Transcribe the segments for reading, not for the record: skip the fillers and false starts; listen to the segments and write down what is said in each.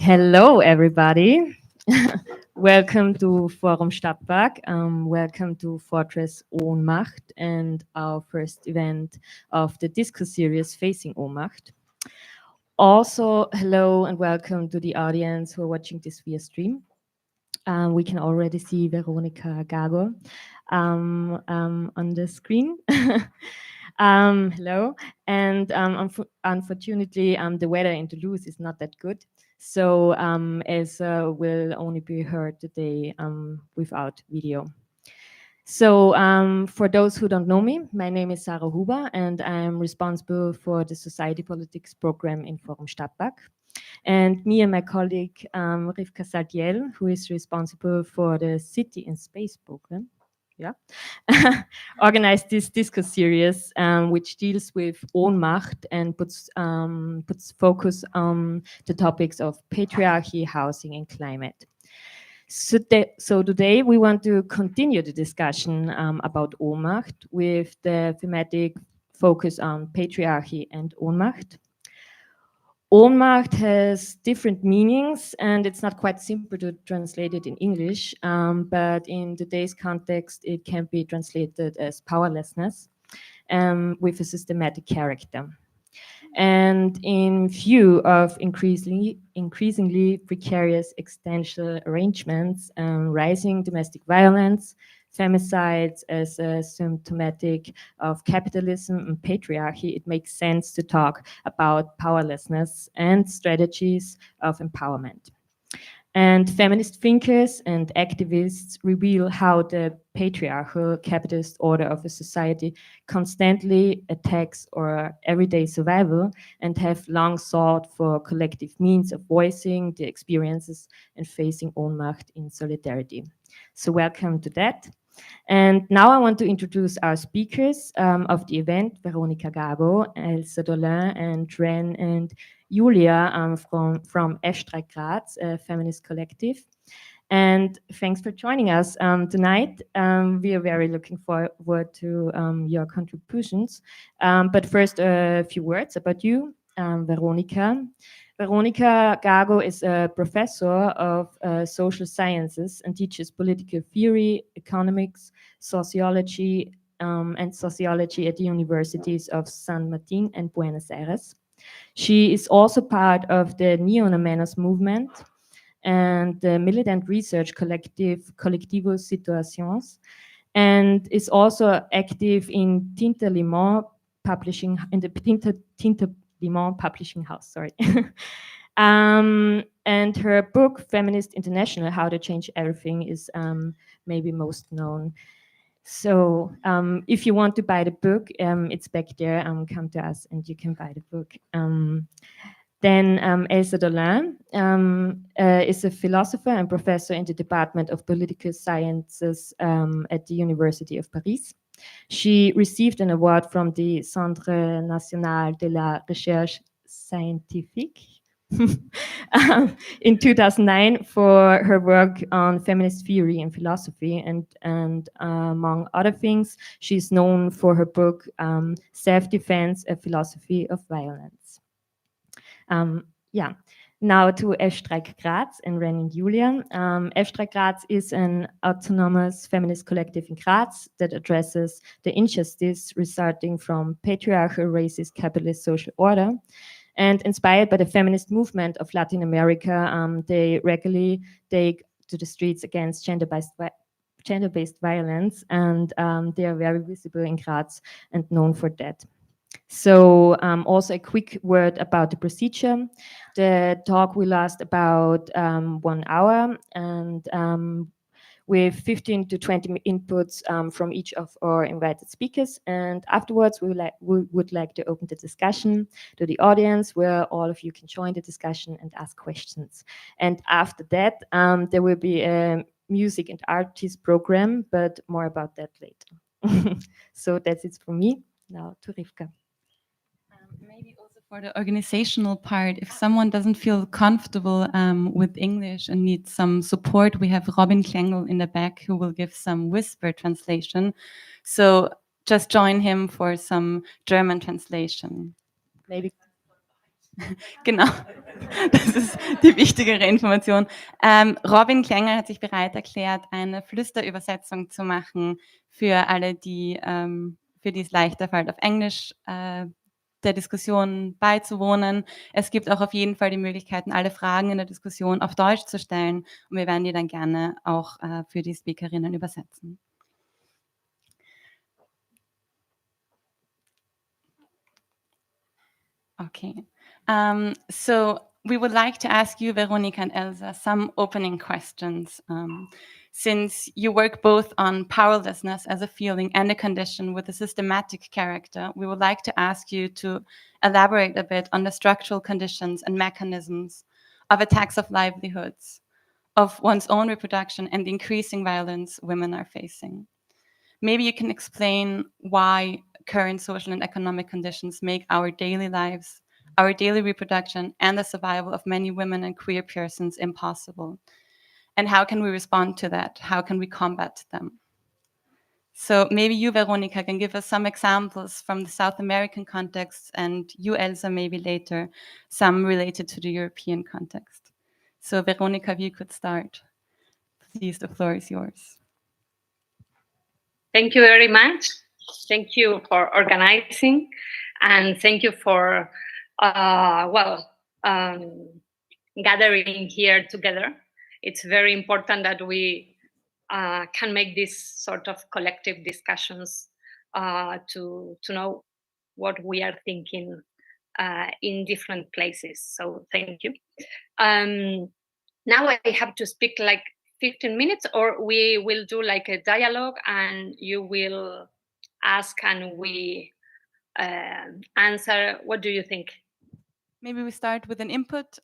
Hello, everybody. Welcome to Forum Stadtpark. Welcome to Fortress Ohnmacht and our first event of the discourse series Facing Ohnmacht. Also, hello and welcome to the audience who are watching this via stream. We can already see Verónica Gago on the screen. Hello, and unfortunately, the weather in Toulouse is not that good. So Elsa will only be heard today without video. So for those who don't know me, my name is Sara and I'm responsible for the Society Politics program in Forum Stadtpark. And me and my colleague Rivka Saltiel, who is responsible for the City in Space program, organized this discourse series, which deals with Ohnmacht and puts focus on the topics of patriarchy, housing, and climate. So today we want to continue the discussion about Ohnmacht with the thematic focus on patriarchy and Ohnmacht. Ohnmacht has different meanings, and it's not quite simple to translate it in English, but in today's context, it can be translated as powerlessness with a systematic character. And in view of increasingly precarious existential arrangements, rising domestic violence, femicides as a symptomatic of capitalism and patriarchy, it makes sense to talk about powerlessness and strategies of empowerment. And feminist thinkers and activists reveal how the patriarchal capitalist order of a society constantly attacks our everyday survival and have long sought for collective means of voicing the experiences and facing Ohnmacht in solidarity. So welcome to that. And now I want to introduce our speakers of the event, Verónica Gago, Elsa Dorlin, and Ren and Julia from Streik Graz, a feminist collective. And thanks for joining us tonight. We are very looking forward to your contributions. But first, a few words about you, Verónica. Verónica Gago is a professor of social sciences and teaches political theory, economics, sociology, and sociology at the universities of San Martin and Buenos Aires. She is also part of the Neo-Menos movement and the militant research collective Colectivo Situaciones, and is also active in Tinta Limón publishing, in the Tinta Limón publishing house, sorry. And her book, Feminist International, How to Change Everything, is maybe most known. So if you want to buy the book, it's back there. Come to us and you can buy the book. Then Elsa Dorlin is a philosopher and professor in the Department of Political Sciences at the University of Paris. She received an award from the Centre National de la Recherche Scientifique in 2009 for her work on feminist theory and philosophy, and among other things, she's known for her book Self-Defense, A Philosophy of Violence. Now to Streik Graz and Ren and Julia. Streik Graz is an autonomous feminist collective in Graz that addresses the injustice resulting from patriarchal, racist, capitalist social order. And inspired by the feminist movement of Latin America, they regularly take to the streets against gender-based violence, and they are very visible in Graz and known for that. So also a quick word about the procedure. The talk will last about 1 hour, and with 15 to 20 inputs from each of our invited speakers. And afterwards, we would like to open the discussion to the audience, where all of you can join the discussion and ask questions. And after that, there will be a music and artist program, but more about that later. So that's it for me. Now to Rivka. Maybe also for the organizational part, if someone doesn't feel comfortable with English and needs some support, we have Robin Klengel in the back who will give some whisper translation. So just join him for some German translation. Maybe. Genau, das ist die wichtigere Information. Robin Klenger hat sich bereit erklärt, eine Flüsterübersetzung zu machen für alle, für die es leichter fällt, auf Englisch der Diskussion beizuwohnen. Es gibt auch auf jeden Fall die Möglichkeiten, alle Fragen in der Diskussion auf Deutsch zu stellen und wir werden die dann gerne auch für die Speakerinnen übersetzen. Okay, so we would like to ask you, Verónica and Elsa, some opening questions. Since you work both on powerlessness as a feeling and a condition with a systematic character, we would like to ask you to elaborate a bit on the structural conditions and mechanisms of attacks of livelihoods, of one's own reproduction, and the increasing violence women are facing. Maybe you can explain why current social and economic conditions make our daily lives, our daily reproduction, and the survival of many women and queer persons impossible. And how can we respond to that? How can we combat them? So maybe you, Verónica, can give us some examples from the South American context, and you, Elsa, maybe later, some related to the European context. So Verónica, if you could start, please, the floor is yours. Thank you very much. Thank you for organizing, and thank you for gathering here together. It's very important that we can make this sort of collective discussions to know what we are thinking in different places. So thank you. Now I have to speak like 15 minutes, or we will do like a dialogue and you will ask and we answer. What do you think? Maybe we start with an input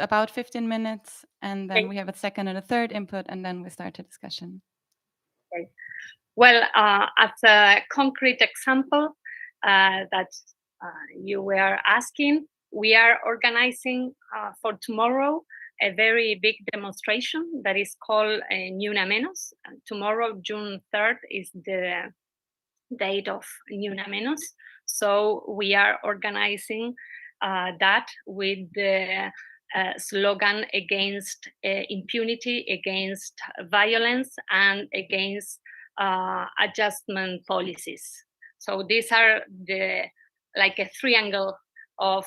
about 15 minutes, and then we have a second and a third input, and then we start a discussion. Okay. Well, as a concrete example that you were asking, we are organizing for tomorrow a very big demonstration that is called Ni Una Menos. Tomorrow, June 3rd, is the date of Ni Una Menos. So we are organizing that with the slogan against impunity, against violence, and against adjustment policies. So these are like a triangle of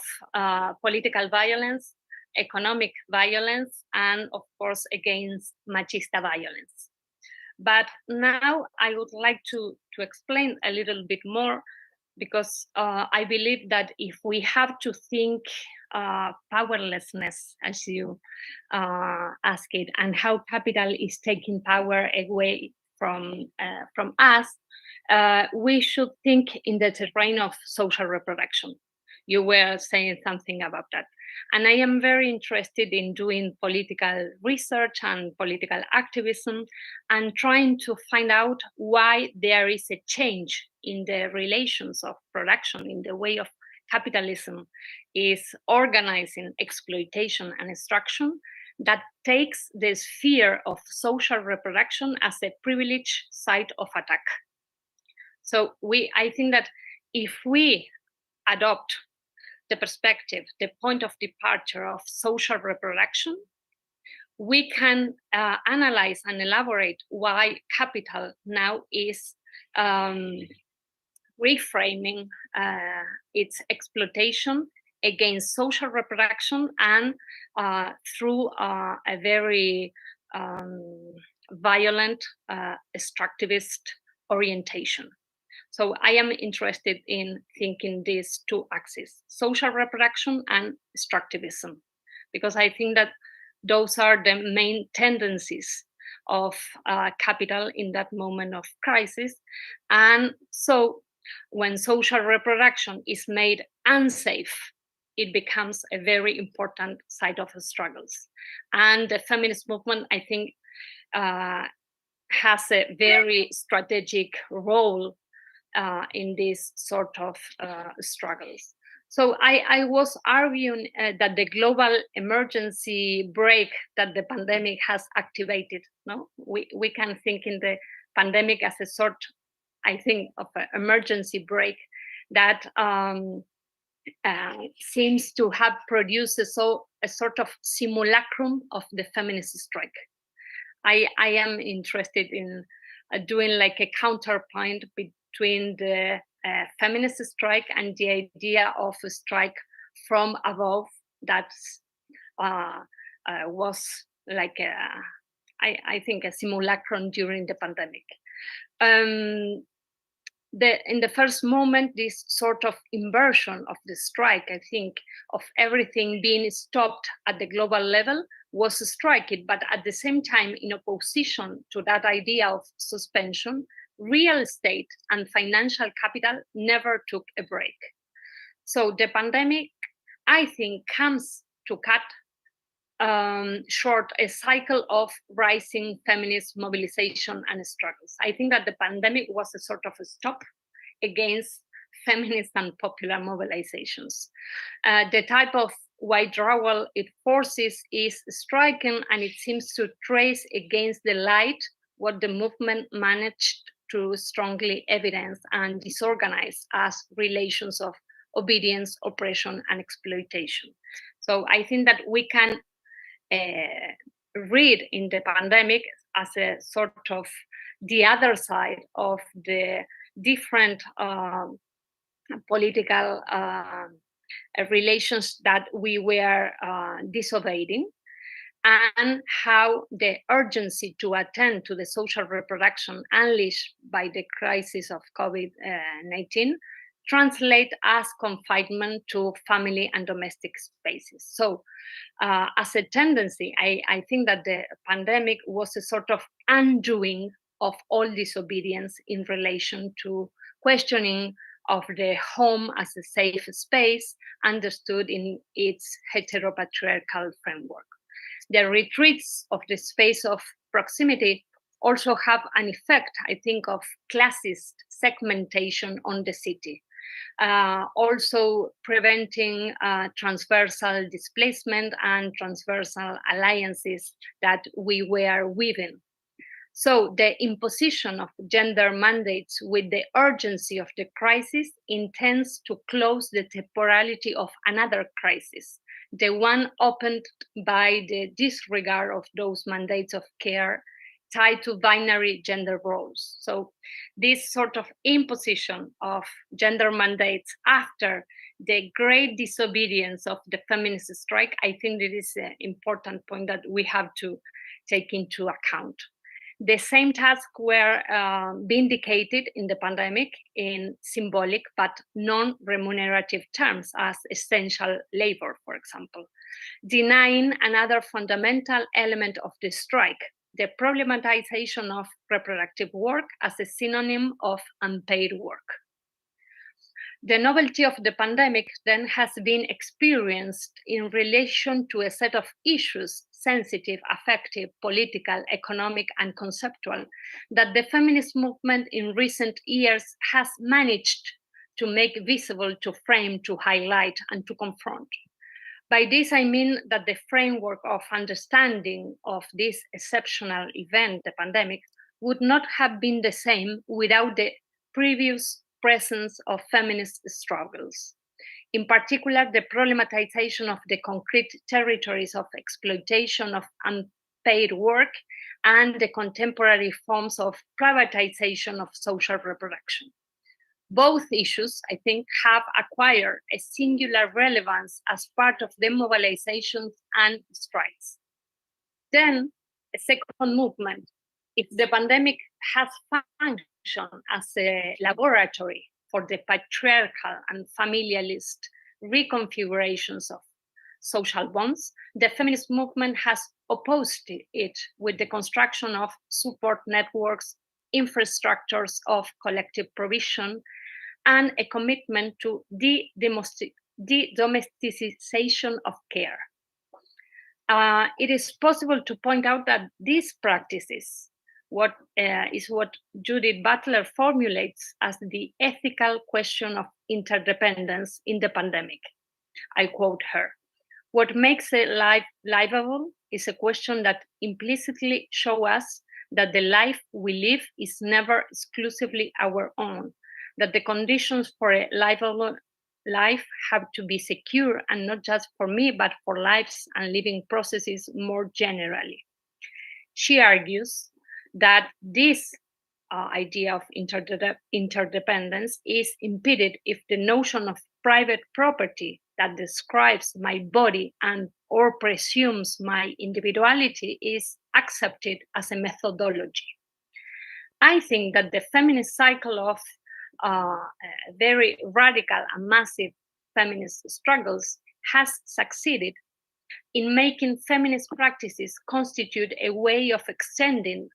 political violence, economic violence, and of course against machista violence. But now I would like to explain a little bit more, because I believe that if we have to think powerlessness, as you ask it, and how capital is taking power away from us, we should think in the terrain of social reproduction. You were saying something about that. And I am very interested in doing political research and political activism and trying to find out why there is a change in the relations of production, in the way of capitalism is organizing exploitation and extraction, that takes the sphere of social reproduction as a privileged site of attack. So I think that if we adopt the perspective, the point of departure of social reproduction, we can analyze and elaborate why capital now is reframing its exploitation against social reproduction and through a very violent extractivist orientation. So I am interested in thinking these two axes, social reproduction and extractivism, because I think that those are the main tendencies of capital in that moment of crisis. And so when social reproduction is made unsafe, it becomes a very important side of the struggles. And the feminist movement, I think, has a very strategic role in this sort of struggles. So I was arguing that the global emergency brake that the pandemic has activated, no, we can think in the pandemic as a sort, I think, of an emergency brake that seems to have produced a sort of simulacrum of the feminist strike. I am interested in doing like a counterpoint between the feminist strike and the idea of a strike from above that was like I think a simulacrum during the pandemic. In the first moment, this sort of inversion of the strike, I think, of everything being stopped at the global level was striking, but at the same time, in opposition to that idea of suspension, real estate and financial capital never took a break. So the pandemic, I think, comes to cut short a cycle of rising feminist mobilization and struggles. I think that the pandemic was a sort of a stop against feminist and popular mobilizations. The type of withdrawal it forces is striking, and it seems to trace against the light what the movement managed to strongly evidence and disorganize as relations of obedience, oppression, and exploitation. So I think that we can read in the pandemic as a sort of the other side of the different political relations that we were disobeying, and how the urgency to attend to the social reproduction unleashed by the crisis of COVID-19 translate as confinement to family and domestic spaces. So as a tendency, I think that the pandemic was a sort of undoing of all disobedience in relation to questioning of the home as a safe space understood in its heteropatriarchal framework. The retreats of the space of proximity also have an effect, I think, of classist segmentation on the city. Also preventing transversal displacement and transversal alliances that we were weaving. So the imposition of gender mandates with the urgency of the crisis intends to close the temporality of another crisis, the one opened by the disregard of those mandates of care tied to binary gender roles. So this sort of imposition of gender mandates after the great disobedience of the feminist strike, I think that is an important point that we have to take into account. The same tasks were vindicated in the pandemic in symbolic but non-remunerative terms as essential labor, for example, denying another fundamental element of the strike, the problematization of reproductive work as a synonym of unpaid work. The novelty of the pandemic then has been experienced in relation to a set of issues, sensitive, affective, political, economic, and conceptual, that the feminist movement in recent years has managed to make visible, to frame, to highlight, and to confront. By this, I mean that the framework of understanding of this exceptional event, the pandemic, would not have been the same without the previous presence of feminist struggles. In particular, the problematization of the concrete territories of exploitation of unpaid work and the contemporary forms of privatization of social reproduction. Both issues, I think, have acquired a singular relevance as part of the mobilizations and strikes. Then, a second movement. If the pandemic has functioned as a laboratory for the patriarchal and familialist reconfigurations of social bonds, the feminist movement has opposed it with the construction of support networks, infrastructures of collective provision, and a commitment to the domesticization of care. It is possible to point out that these practices, what Judith Butler formulates as the ethical question of interdependence in the pandemic. I quote her: "What makes a life livable is a question that implicitly shows us that the life we live is never exclusively our own, that the conditions for a livable life have to be secure, and not just for me, but for lives and living processes more generally. She argues that this idea of interdependence is impeded if the notion of private property that describes my body and or presumes my individuality is accepted as a methodology. I think that the feminist cycle of very radical and massive feminist struggles has succeeded in making feminist practices constitute a way of extending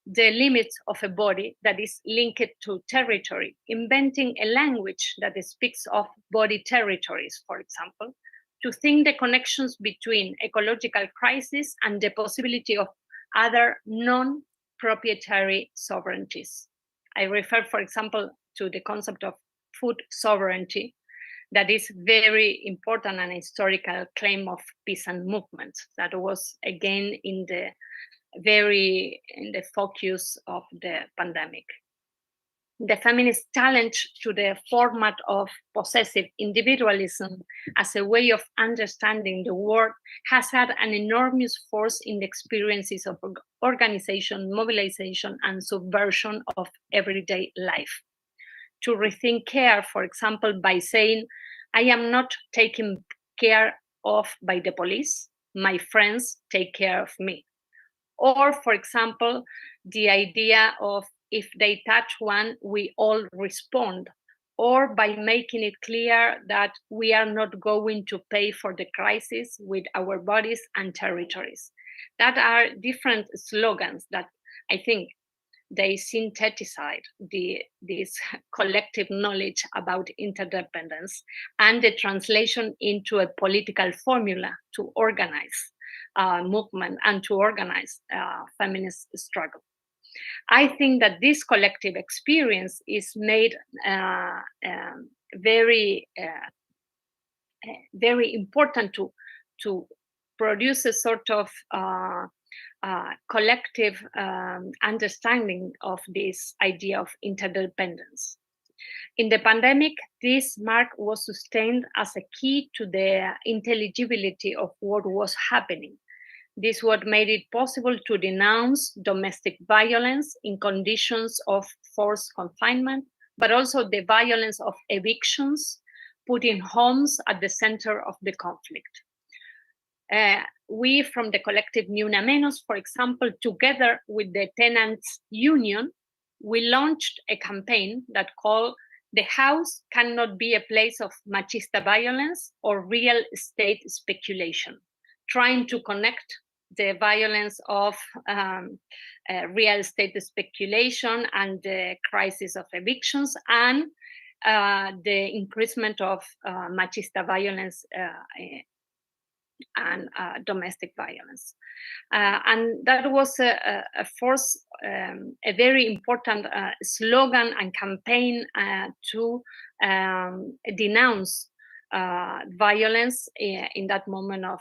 the limits of a body that is linked to territory, inventing a language that speaks of body territories, for example, to think the connections between ecological crisis and the possibility of other non-proprietary sovereignties. I refer, for example, to the concept of food sovereignty, that is very important and historical claim of peasant movement that was again in the focus of the pandemic. The feminist challenge to the format of possessive individualism as a way of understanding the world has had an enormous force in the experiences of organization, mobilization, and subversion of everyday life. To rethink care, for example, by saying, I am not taken care of by the police, my friends take care of me. Or, for example, the idea of if they touch one, we all respond. Or by making it clear that we are not going to pay for the crisis with our bodies and territories. That are different slogans that I think they synthesize this collective knowledge about interdependence and the translation into a political formula to organize movement and to organize feminist struggle. I think that this collective experience is made very important to produce a sort of collective understanding of this idea of interdependence. In the pandemic, this mark was sustained as a key to the intelligibility of what was happening. This what made it possible to denounce domestic violence in conditions of forced confinement, but also the violence of evictions, putting homes at the center of the conflict. We from the collective Ni Una Menos, for example, together with the tenants union, we launched a campaign that called "The house cannot be a place of machista violence or real estate speculation," trying to connect the violence of real estate speculation and the crisis of evictions and the increasement of machista violence and domestic violence. And that was a very important slogan and campaign to denounce violence in that moment of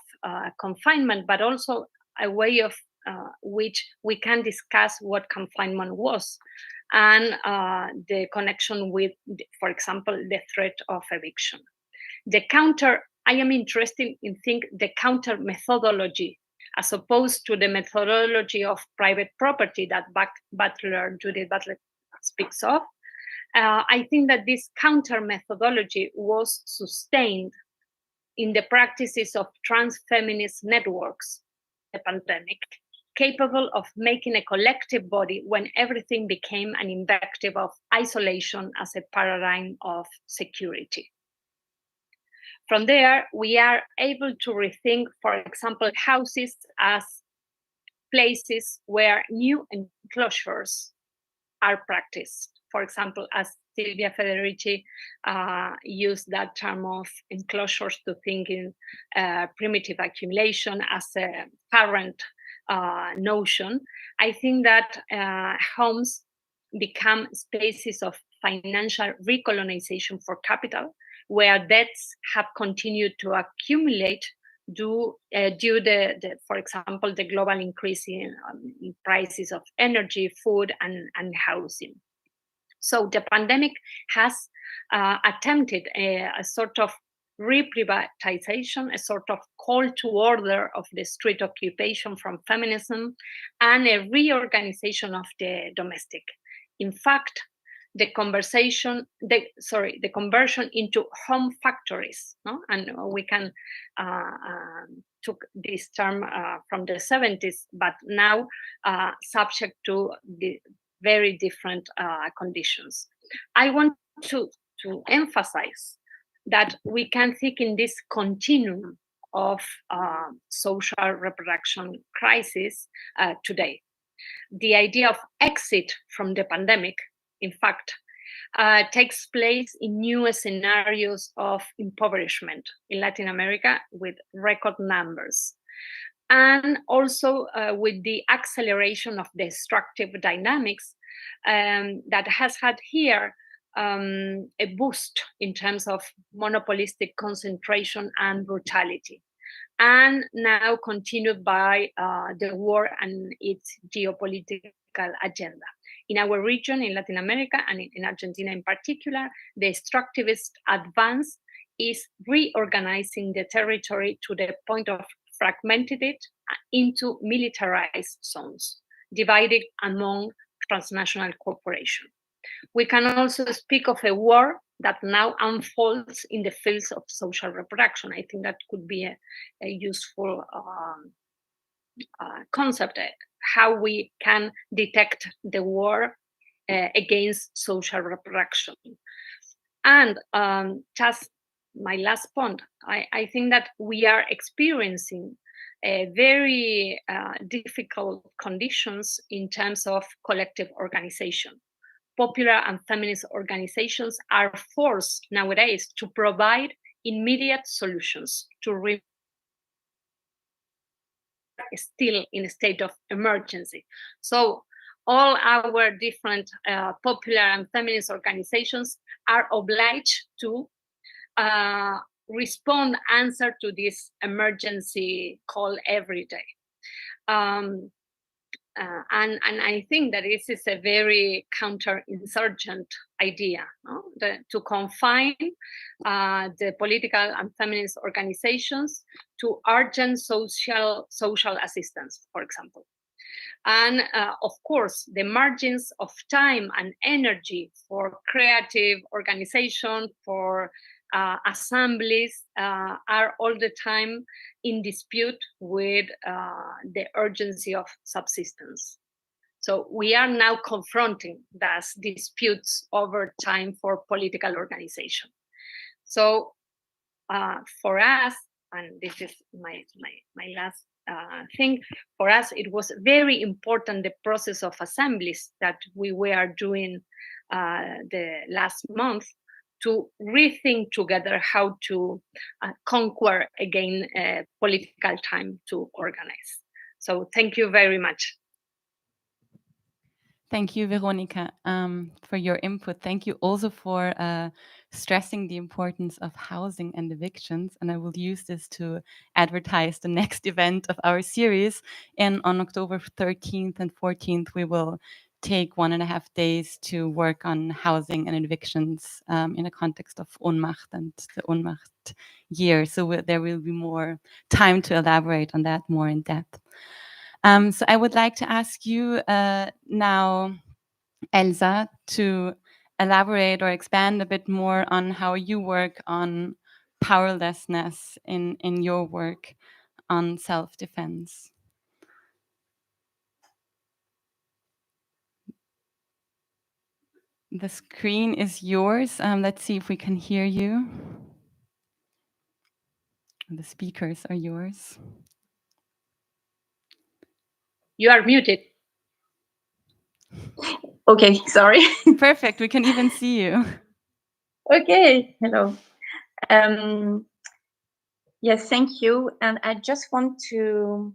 confinement, but also a way of which we can discuss what confinement was and the connection with, for example, the threat of eviction. I am interested in the counter methodology as opposed to the methodology of private property that Judith Butler speaks of. I think that this counter methodology was sustained in the practices of trans feminist networks, the pandemic, capable of making a collective body when everything became an invective of isolation as a paradigm of security. From there, we are able to rethink, for example, houses as places where new enclosures are practiced. For example, as Silvia Federici used that term of enclosures to think in primitive accumulation as a current notion, I think that homes become spaces of financial recolonization for capital, where debts have continued to accumulate due for example, the global increase in prices of energy, food, and housing. So the pandemic has attempted a sort of reprivatization, a sort of call to order of the street occupation from feminism, and a reorganization of the domestic. In fact, the conversion into home factories, no? And we can took this term from the 70s, but now subject to the very different conditions. I want to emphasize that we can think in this continuum of social reproduction crisis today. The idea of exit from the pandemic, in fact, takes place in new scenarios of impoverishment in Latin America with record numbers, and also with the acceleration of destructive dynamics that has had here a boost in terms of monopolistic concentration and brutality, and now continued by the war and its geopolitical agenda. In our region, in Latin America, and in Argentina in particular, the extractivist advance is reorganizing the territory to the point of fragmenting it into militarized zones, divided among transnational corporations. We can also speak of a war that now unfolds in the fields of social reproduction. I think that could be a useful concept, how we can detect the war against social reproduction. And just my last point, I think that we are experiencing very difficult conditions in terms of collective organization. Popular and feminist organizations are forced nowadays to provide immediate solutions to still in a state of emergency. So all our different popular and feminist organizations are obliged to answer to this emergency call every day. And I think that this is a very counterinsurgent idea, no? To confine the political and feminist organizations to urgent social assistance, for example. And of course, the margins of time and energy for creative organization, for assemblies are all the time in dispute with the urgency of subsistence. So we are now confronting those disputes over time for political organization. So for us, and this is my last thing, for us it was very important, the process of assemblies that we were doing the last month, to rethink together how to conquer again political time to organize. So thank you very much. Thank you, Verónica, for your input. Thank you also for stressing the importance of housing and evictions. And I will use this to advertise the next event of our series. And on October 13th and 14th, we will take 1.5 days to work on housing and evictions in a context of Ohnmacht and the Ohnmacht year. So there will be more time to elaborate on that more in depth. So I would like to ask you now, Elsa, to elaborate or expand a bit more on how you work on powerlessness in your work on self-defense. The screen is yours. Let's see if we can hear you. The speakers are yours. You are muted. Okay, sorry. Perfect, we can even see you. Okay, hello. Yes, thank you. And I just want to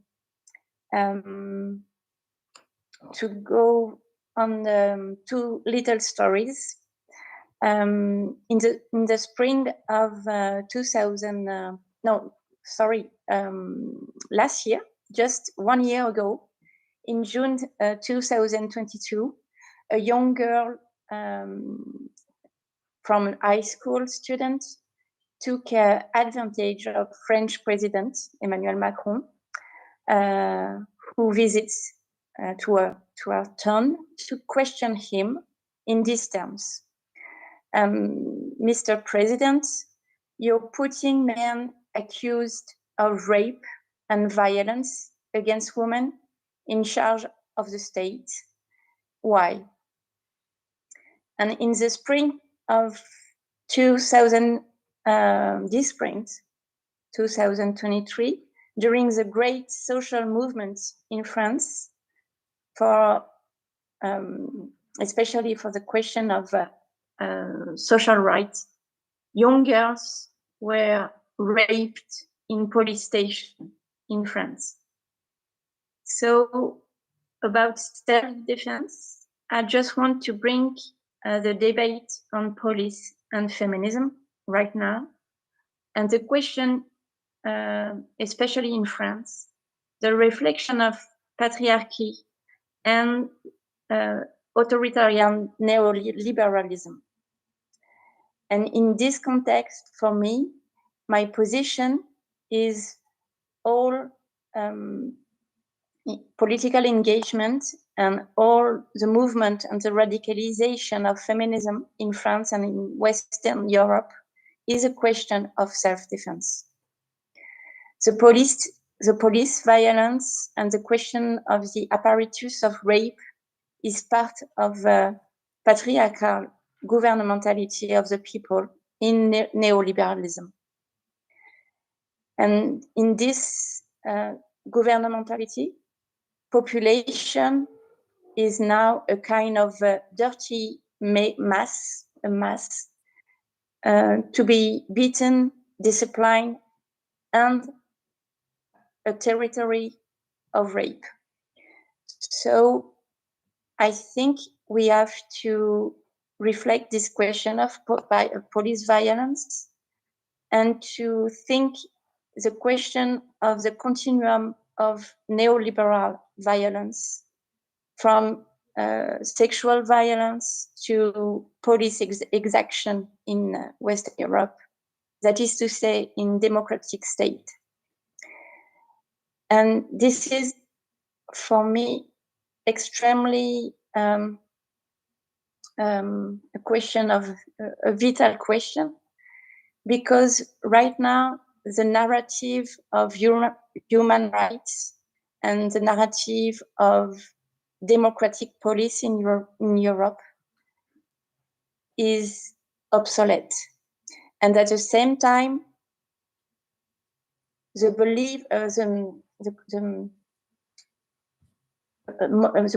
go on the two little stories. In the spring of last year, just 1 year ago, in June 2022, a young girl from high school students took advantage of French President Emmanuel Macron, who visits to our town to question him in these terms. Mr. President, you're putting men accused of rape and violence against women in charge of the state. Why? And in the spring of 2023, during the great social movement in France, for especially for the question of social rights, young girls were raped in police station in France. So about self-defense, I just want to bring the debate on police and feminism right now. And the question, especially in France, the reflection of patriarchy and authoritarian neoliberalism. And in this context, for me, my position is all political engagement and all the movement and the radicalization of feminism in France and in Western Europe is a question of self-defense. The police violence and the question of the apparatus of rape is part of the patriarchal governmentality of the people in neoliberalism. And in this governmentality, population is now a kind of dirty mass, to be beaten, disciplined, and a territory of rape. So I think we have to reflect this question of police violence and to think the question of the continuum of neoliberal violence, from sexual violence to police exaction in Western Europe, that is to say, in democratic state. And this is, for me, extremely a question of a vital question, because right now the narrative of human rights and the narrative of democratic police in Europe is obsolete. And at the same time, the belief, the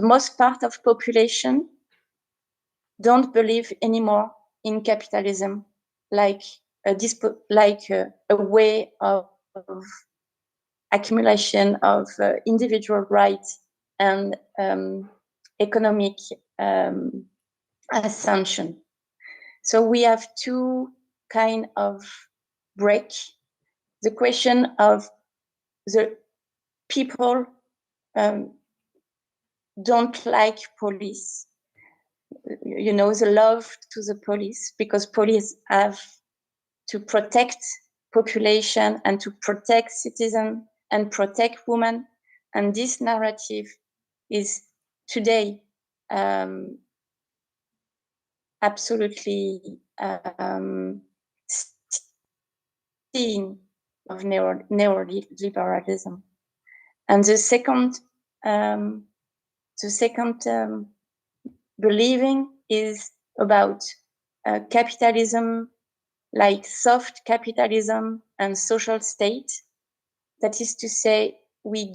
most part of population don't believe anymore in capitalism like a way of accumulation of individual rights and economic assumption. So we have two kind of break. The question of the people don't like police, you know, the love to the police, because police have to protect population and to protect citizens and protect women. And this narrative is today absolutely seen of neoliberalism. And the second believing is about capitalism, like soft capitalism and social state. That is to say, we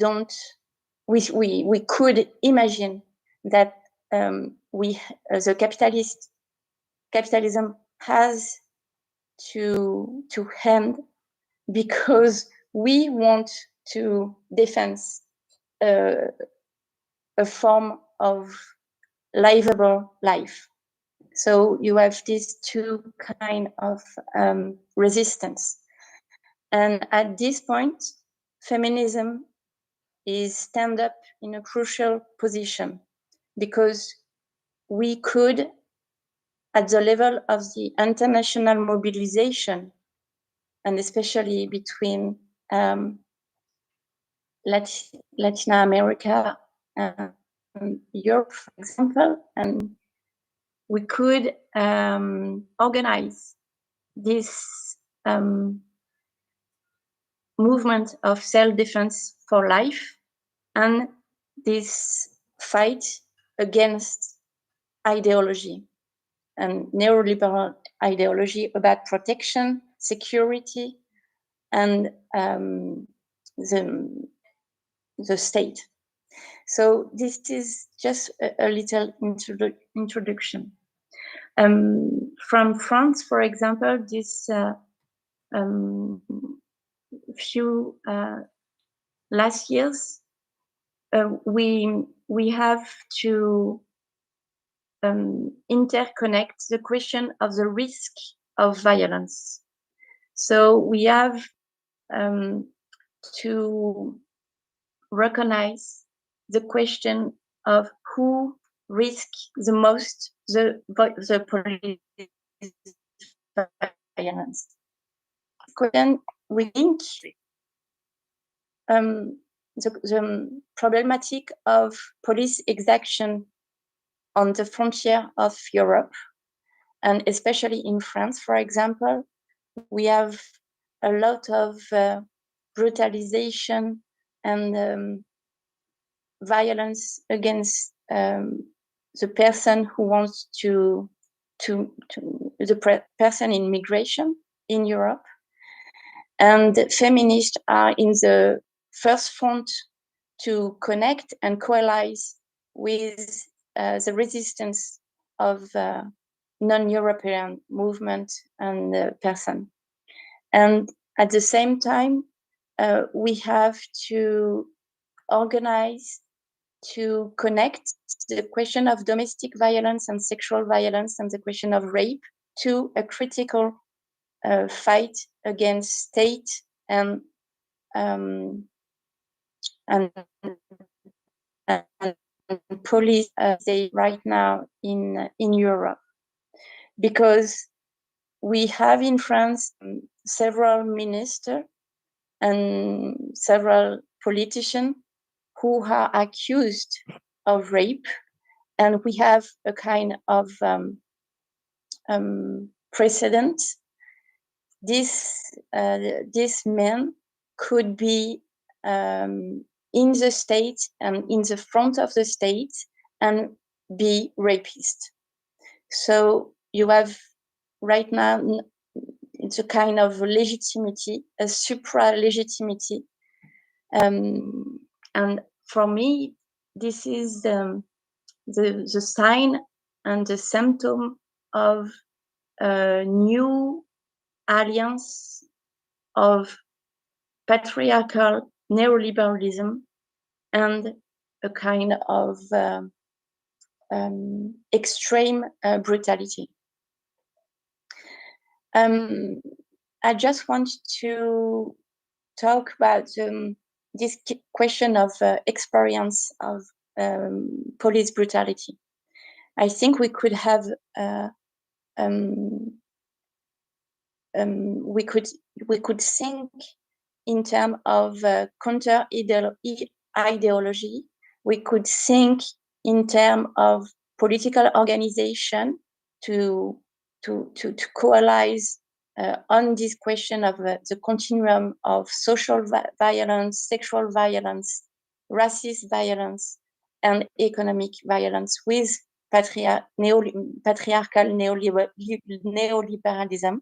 could imagine that the capitalism has to end, because we want to defend a form of livable life. So you have these two kind of resistance. And at this point, feminism is stand up in a crucial position, because we could at the level of the international mobilization, and especially between Latin America and Europe, for example, and we could organize this movement of self-defense for life and this fight against ideology and neoliberal ideology about protection, security, and the state. So this is just a little introduction. From France, for example, this few last years, we have to interconnect the question of the risk of violence. So we have to recognize the question of who risks the most the police violence. Question we link the problematic of police exaction on the frontier of Europe, and especially in France, for example, we have a lot of brutalization and violence against the person who wants to the person in migration in Europe. And feminists are in the first front to connect and coalesce with the resistance of non-European movement and person. And at the same time, we have to organize to connect the question of domestic violence and sexual violence and the question of rape to a critical fight against state and police right now in Europe, because we have in France several ministers and several politicians who are accused of rape, and we have a kind of precedent. This man could be in the state and in the front of the state and be rapist. So you have right now it's a kind of legitimacy, a supra-legitimacy. And for me, this is the sign and the symptom of a new alliance of patriarchal neoliberalism and a kind of extreme brutality. I just want to talk about this question of experience of police brutality. I think we could have we could think in terms of counter ideology. We could think in terms of political organization to coalesce on this question of the continuum of social violence, sexual violence, racist violence, and economic violence with patriarchal neoliberalism.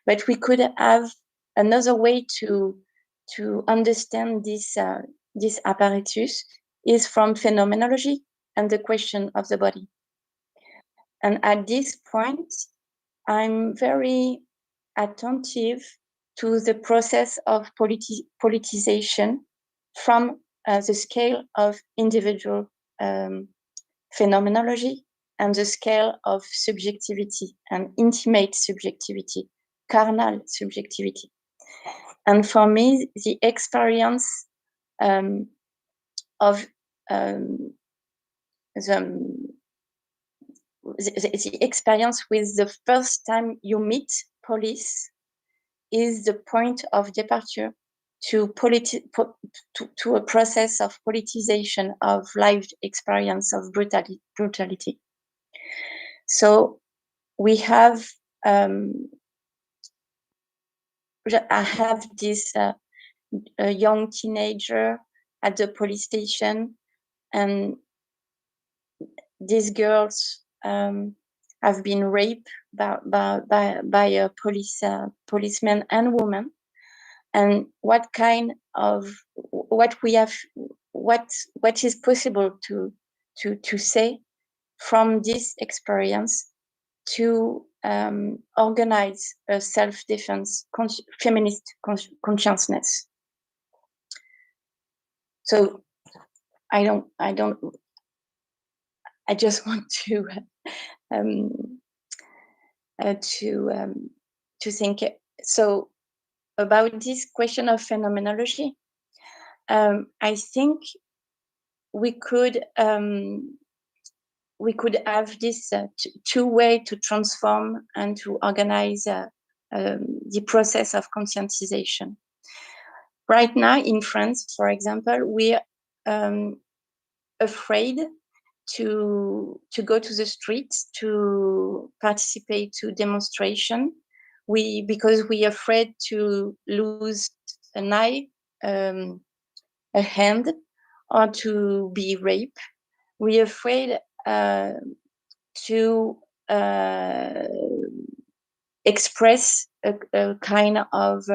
But we could have another way to understand this apparatus is from phenomenology and the question of the body. And at this point, I'm very attentive to the process of politicization from the scale of individual phenomenology and the scale of subjectivity and intimate subjectivity, carnal subjectivity. And for me, the experience of the experience with the first time you meet police is the point of departure to a process of politicization of lived experience of brutality. So we have, I have this a young teenager at the police station, and these girls have been raped by a policeman and woman. And what is possible to say from this experience to organize a self-defense feminist consciousness. So I just want to think so about this question of phenomenology. I think we could have this two way to transform and to organize the process of conscientization. Right now in France, for example, we are afraid to go to the streets to participate to demonstration. Because we are afraid to lose an eye, a hand, or to be raped. We are afraid to express a kind of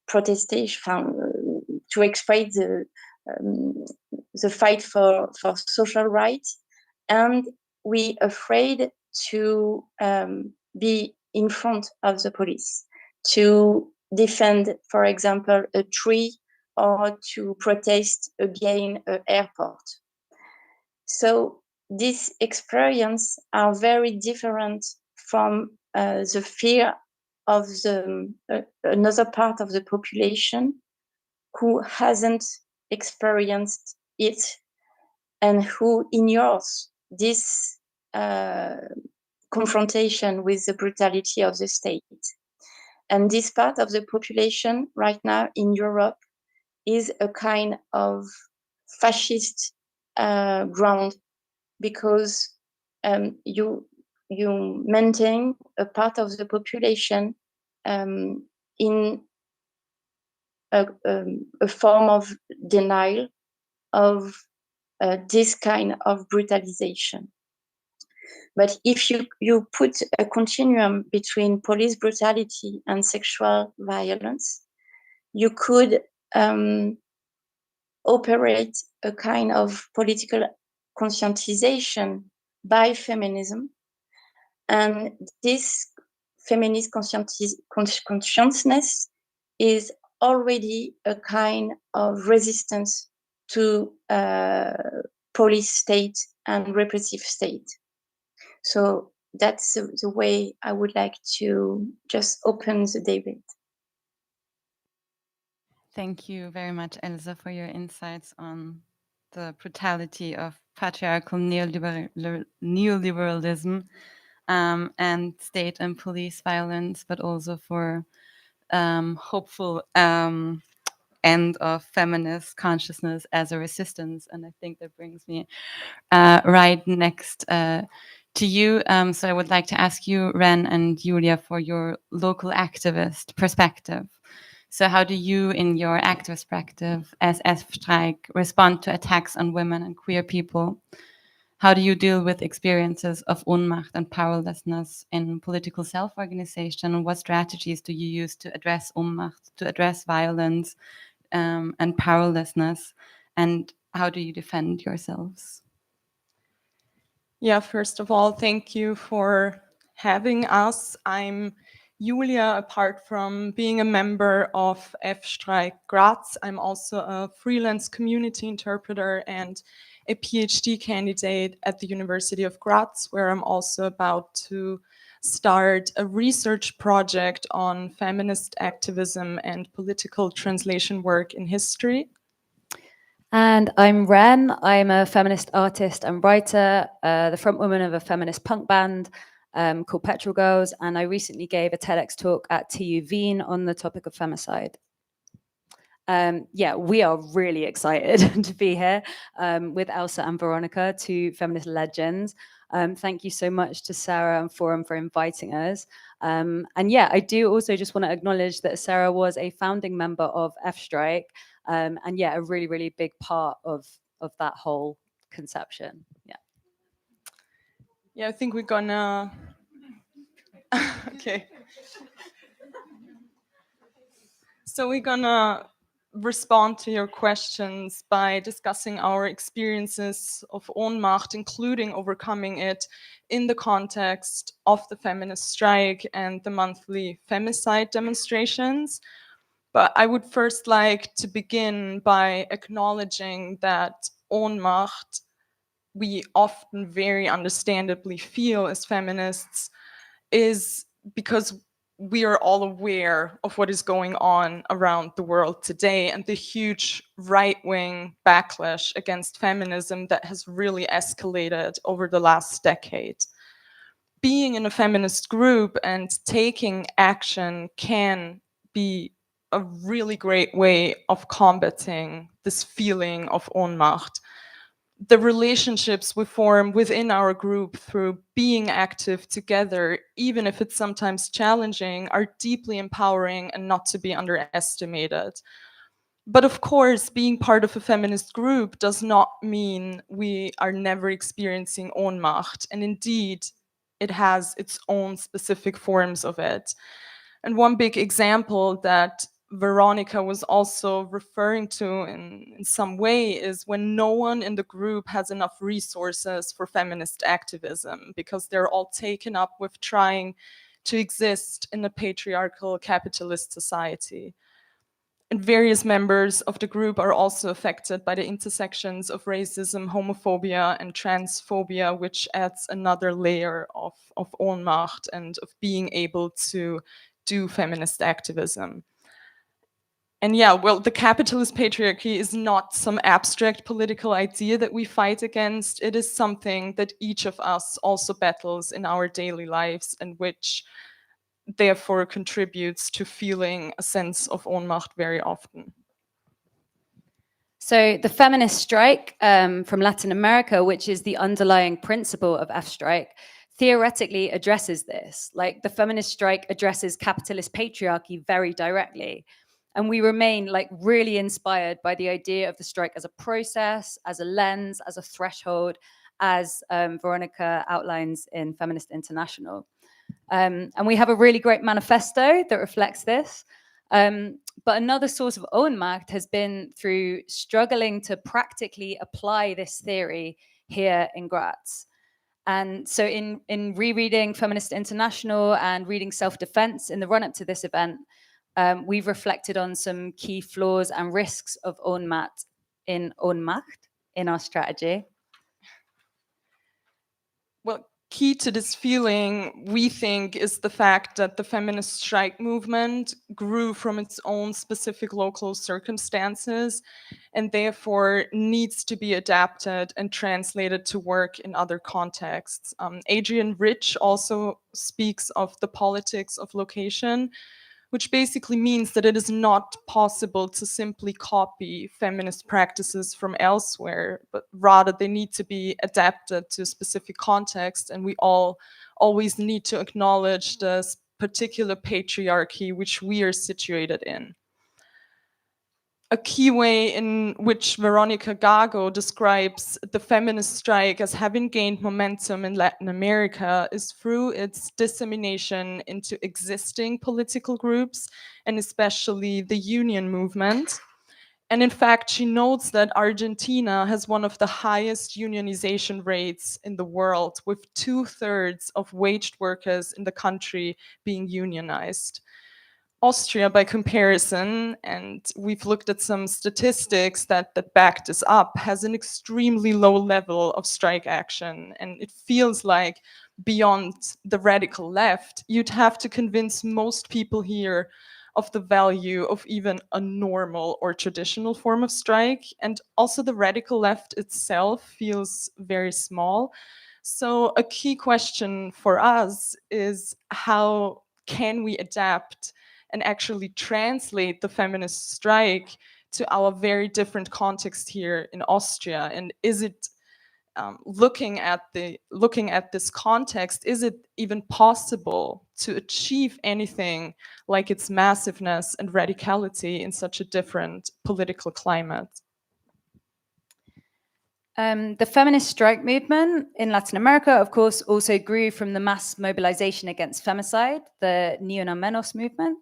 protestation, to express the fight for social rights, and we are afraid to be in front of the police, to defend, for example, a tree, or to protest against an airport. So these experiences are very different from the fear of another part of the population who hasn't experienced it and who ignores this confrontation with the brutality of the state. And this part of the population right now in Europe is a kind of fascist ground, because you maintain a part of the population in a form of denial of this kind of brutalization. But if you put a continuum between police brutality and sexual violence, you could operate a kind of political conscientization by feminism. And this feminist consciousness is already a kind of resistance to police state and repressive state. So that's the way I would like to just open the debate. Thank you very much, Elsa, for your insights on the brutality of patriarchal neoliberalism and state and police violence, but also for hopeful end of feminist consciousness as a resistance. And I think that brings me right next to you. So I would like to ask you, Ren and Julia, for your local activist perspective. So how do you, in your activist perspective as Streik, respond to attacks on women and queer people? How do you deal with experiences of Ohnmacht and powerlessness in political self-organization? And what strategies do you use to address Ohnmacht, to address violence and powerlessness? And how do you defend yourselves? Yeah, first of all, thank you for having us. I'm Julia. Apart from being a member of Streik Graz, I'm also a freelance community interpreter and a PhD candidate at the University of Graz, where I'm also about to start a research project on feminist activism and political translation work in history. And I'm Ren. I'm a feminist artist and writer, the frontwoman of a feminist punk band called Petrol Girls, and I recently gave a TEDx talk at TU Wien on the topic of femicide. Yeah, we are really excited to be here with Elsa and Verónica, two feminist legends. Thank you so much to Sara and Forum for inviting us. And yeah, I do also just want to acknowledge that Sara was a founding member of F-Streik, and yeah, a really, really big part of that whole conception. Yeah. Yeah, I think we're gonna. Okay. So we're gonna respond to your questions by discussing our experiences of Ohnmacht, including overcoming it in the context of the feminist strike and the monthly femicide demonstrations. But I would first like to begin by acknowledging that Ohnmacht, we often very understandably feel as feminists, is because we are all aware of what is going on around the world today and the huge right-wing backlash against feminism that has really escalated over the last decade. Being in a feminist group and taking action can be a really great way of combating this feeling of Ohnmacht. The relationships we form within our group through being active together, even if it's sometimes challenging, are deeply empowering and not to be underestimated. But of course, being part of a feminist group does not mean we are never experiencing Ohnmacht. And indeed, it has its own specific forms of it. And one big example that Verónica was also referring to in some way is when no one in the group has enough resources for feminist activism because they're all taken up with trying to exist in a patriarchal capitalist society. And various members of the group are also affected by the intersections of racism, homophobia, and transphobia, which adds another layer of Ohnmacht and of being able to do feminist activism. And yeah, well, the capitalist patriarchy is not some abstract political idea that we fight against. It is something that each of us also battles in our daily lives and which therefore contributes to feeling a sense of Ohnmacht very often. So the feminist strike from Latin America, which is the underlying principle of F-Streik, theoretically addresses this. Like the feminist strike addresses capitalist patriarchy very directly. And we remain like really inspired by the idea of the strike as a process, as a lens, as a threshold, as Verónica outlines in Feminist International. And we have a really great manifesto that reflects this. But another source of Ohnmacht has been through struggling to practically apply this theory here in Graz. And so in rereading Feminist International and reading Self-Defense in the run-up to this event, we've reflected on some key flaws and risks of Ohnmacht in our strategy. Well, key to this feeling, we think, is the fact that the feminist strike movement grew from its own specific local circumstances and therefore needs to be adapted and translated to work in other contexts. Adrian Rich also speaks of the politics of location, which basically means that it is not possible to simply copy feminist practices from elsewhere, but rather they need to be adapted to a specific context, and we all always need to acknowledge this particular patriarchy which we are situated in. A key way in which Verónica Gago describes the feminist strike as having gained momentum in Latin America is through its dissemination into existing political groups, and especially the union movement. And in fact, she notes that Argentina has one of the highest unionization rates in the world, with 2/3 of waged workers in the country being unionized. Austria, by comparison, and we've looked at some statistics that back this up, has an extremely low level of strike action. And it feels like beyond the radical left, you'd have to convince most people here of the value of even a normal or traditional form of strike. And also the radical left itself feels very small. So a key question for us is, how can we adapt and actually translate the feminist strike to our very different context here in Austria? And is it looking at this context, is it even possible to achieve anything like its massiveness and radicality in such a different political climate? The feminist strike movement in Latin America, of course, also grew from the mass mobilization against femicide, the Ni Una Menos movement.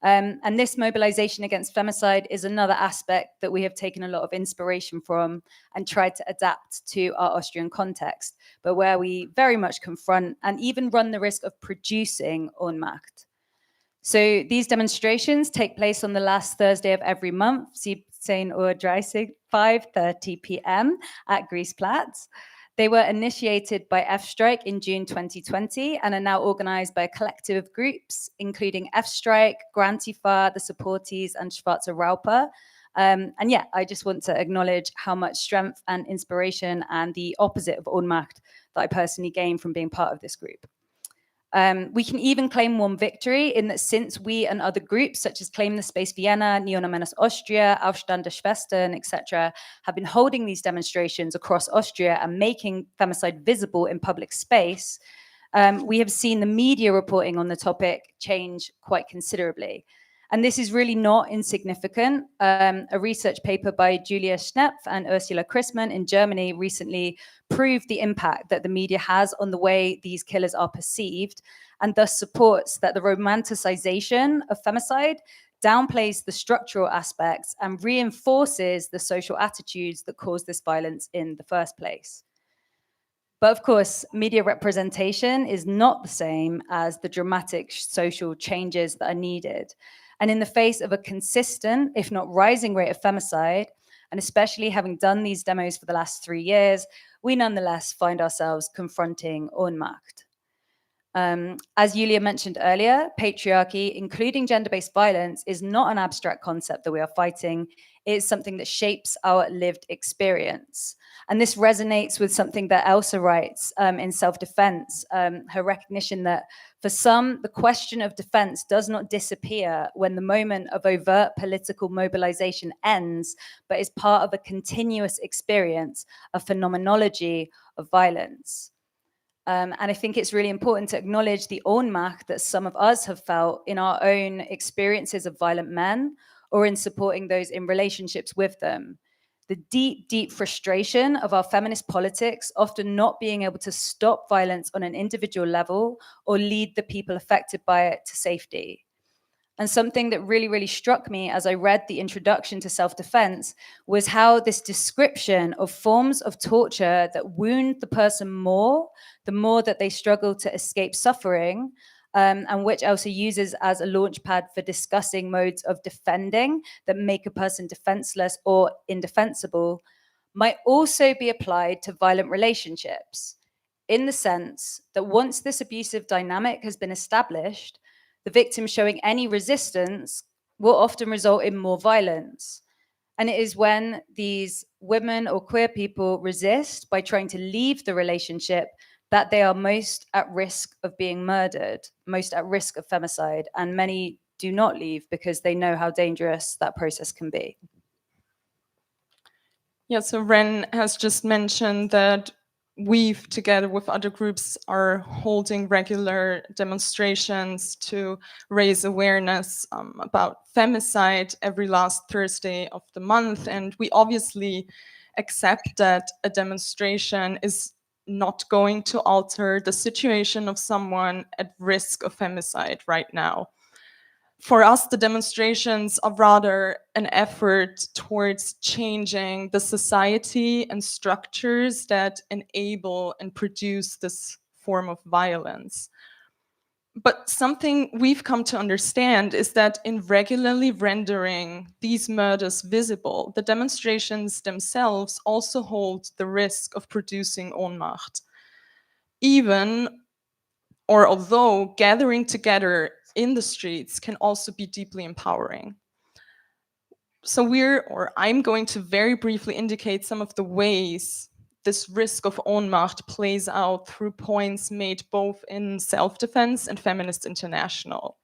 And this mobilization against femicide is another aspect that we have taken a lot of inspiration from and tried to adapt to our Austrian context, but where we very much confront and even run the risk of producing Ohnmacht. So these demonstrations take place on the last Thursday of every month, 17:30, 5:30 p.m. at Griesplatz. They were initiated by F-Strike in June 2020 and are now organized by a collective of groups, including F-Strike, Grantifa, the Supporties, and Schwarze Raupe. And yeah, I just want to acknowledge how much strength and inspiration and the opposite of Ohnmacht that I personally gained from being part of this group. We can even claim one victory in that since we and other groups such as Claim the Space Vienna, Ni Una Menos Austria, Aufstand der Schwestern, etc. have been holding these demonstrations across Austria and making femicide visible in public space, we have seen the media reporting on the topic change quite considerably. And this is really not insignificant. A research paper by Julia Schnepf and Ursula Christmann in Germany recently proved the impact that the media has on the way these killers are perceived, and thus supports that the romanticization of femicide downplays the structural aspects and reinforces the social attitudes that cause this violence in the first place. But of course, media representation is not the same as the dramatic social changes that are needed. And in the face of a consistent, if not rising rate of femicide, and especially having done these demos for the last 3 years, we nonetheless find ourselves confronting Ohnmacht. As Julia mentioned earlier, patriarchy, including gender-based violence, is not an abstract concept that we are fighting. It's something that shapes our lived experience. And this resonates with something that Elsa writes in Self-Defense, her recognition that for some, the question of defense does not disappear when the moment of overt political mobilization ends, but is part of a continuous experience, a phenomenology of violence. And I think it's really important to acknowledge the Ohnmacht that some of us have felt in our own experiences of violent men or in supporting those in relationships with them. The deep, deep frustration of our feminist politics often not being able to stop violence on an individual level or lead the people affected by it to safety. And something that really, really struck me as I read the introduction to Self-Defense was how this description of forms of torture that wound the person more, the more that they struggle to escape suffering, and which Elsa uses as a launchpad for discussing modes of defending that make a person defenseless or indefensible, might also be applied to violent relationships, in the sense that once this abusive dynamic has been established, the victim showing any resistance will often result in more violence. And it is when these women or queer people resist by trying to leave the relationship that they are most at risk of being murdered, most at risk of femicide. And many do not leave because they know how dangerous that process can be. Yeah, so Ren has just mentioned that we, together with other groups, are holding regular demonstrations to raise awareness about femicide every last Thursday of the month. And we obviously accept that a demonstration is not going to alter the situation of someone at risk of femicide right now. For us, the demonstrations are rather an effort towards changing the society and structures that enable and produce this form of violence. But something we've come to understand is that in regularly rendering these murders visible, the demonstrations themselves also hold the risk of producing Ohnmacht. Even or although gathering together in the streets can also be deeply empowering. So I'm going to very briefly indicate some of the ways this risk of Ohnmacht plays out through points made both in Self-Defense and Feminist International.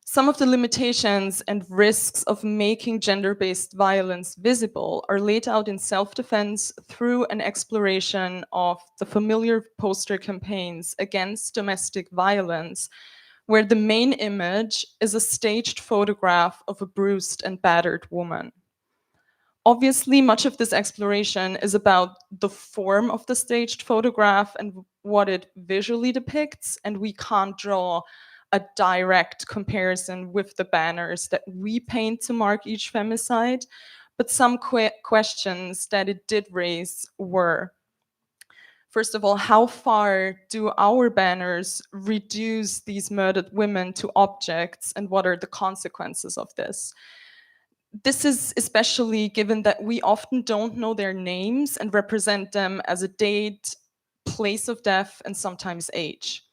Some of the limitations and risks of making gender-based violence visible are laid out in Self-Defense through an exploration of the familiar poster campaigns against domestic violence, where the main image is a staged photograph of a bruised and battered woman. Obviously, much of this exploration is about the form of the staged photograph and what it visually depicts, and we can't draw a direct comparison with the banners that we paint to mark each femicide, but some questions that it did raise were, first of all, how far do our banners reduce these murdered women to objects, and what are the consequences of this? This is especially given that we often don't know their names and represent them as a date, place of death, and sometimes age.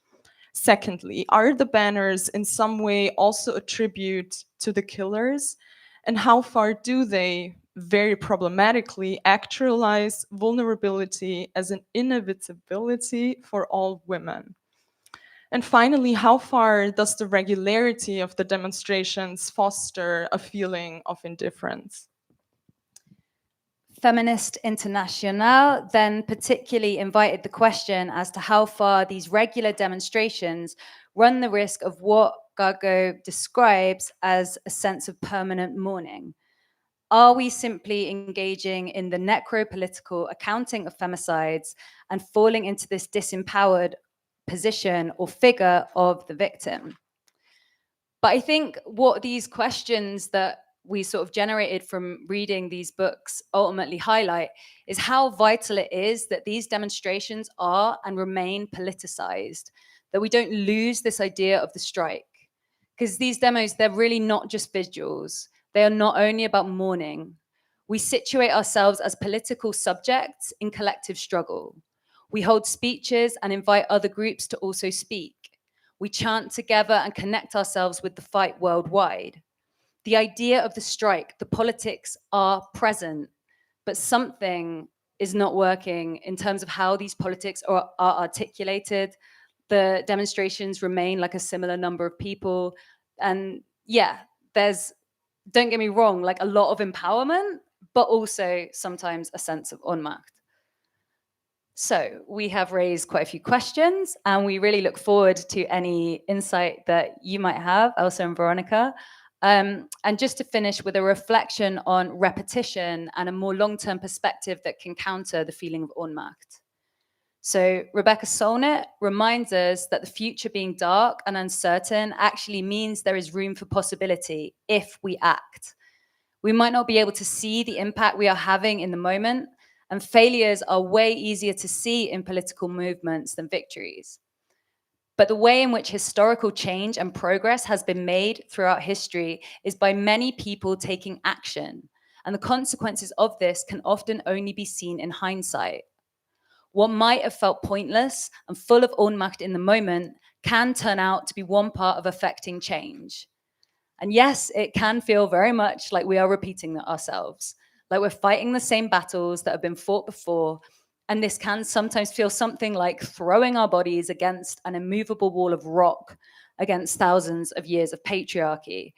Secondly, are the banners in some way also a tribute to the killers? And how far do they, very problematically, actualize vulnerability as an inevitability for all women? And finally, how far does the regularity of the demonstrations foster a feeling of indifference? Feminist International then particularly invited the question as to how far these regular demonstrations run the risk of what Gago describes as a sense of permanent mourning. Are we simply engaging in the necropolitical accounting of femicides and falling into this disempowered position or figure of the victim? But I think what these questions that we sort of generated from reading these books ultimately highlight is how vital it is that these demonstrations are and remain politicized, that we don't lose this idea of the strike. Because these demos, they're really not just visuals. They are not only about mourning. We situate ourselves as political subjects in collective struggle. We hold speeches and invite other groups to also speak. We chant together and connect ourselves with the fight worldwide. The idea of the strike, the politics are present, but something is not working in terms of how these politics are articulated. The demonstrations remain like a similar number of people. And yeah, there's, don't get me wrong, like a lot of empowerment, but also sometimes a sense of Ohnmacht. So we have raised quite a few questions, and we really look forward to any insight that you might have, Elsa and Verónica. And just to finish with a reflection on repetition and a more long-term perspective that can counter the feeling of Ohnmacht. So Rebecca Solnit reminds us that the future being dark and uncertain actually means there is room for possibility if we act. We might not be able to see the impact we are having in the moment, and failures are way easier to see in political movements than victories. But the way in which historical change and progress has been made throughout history is by many people taking action, and the consequences of this can often only be seen in hindsight. What might have felt pointless and full of Ohnmacht in the moment can turn out to be one part of affecting change. And yes, it can feel very much like we are repeating ourselves, like we're fighting the same battles that have been fought before. And this can sometimes feel something like throwing our bodies against an immovable wall of rock against thousands of years of patriarchy.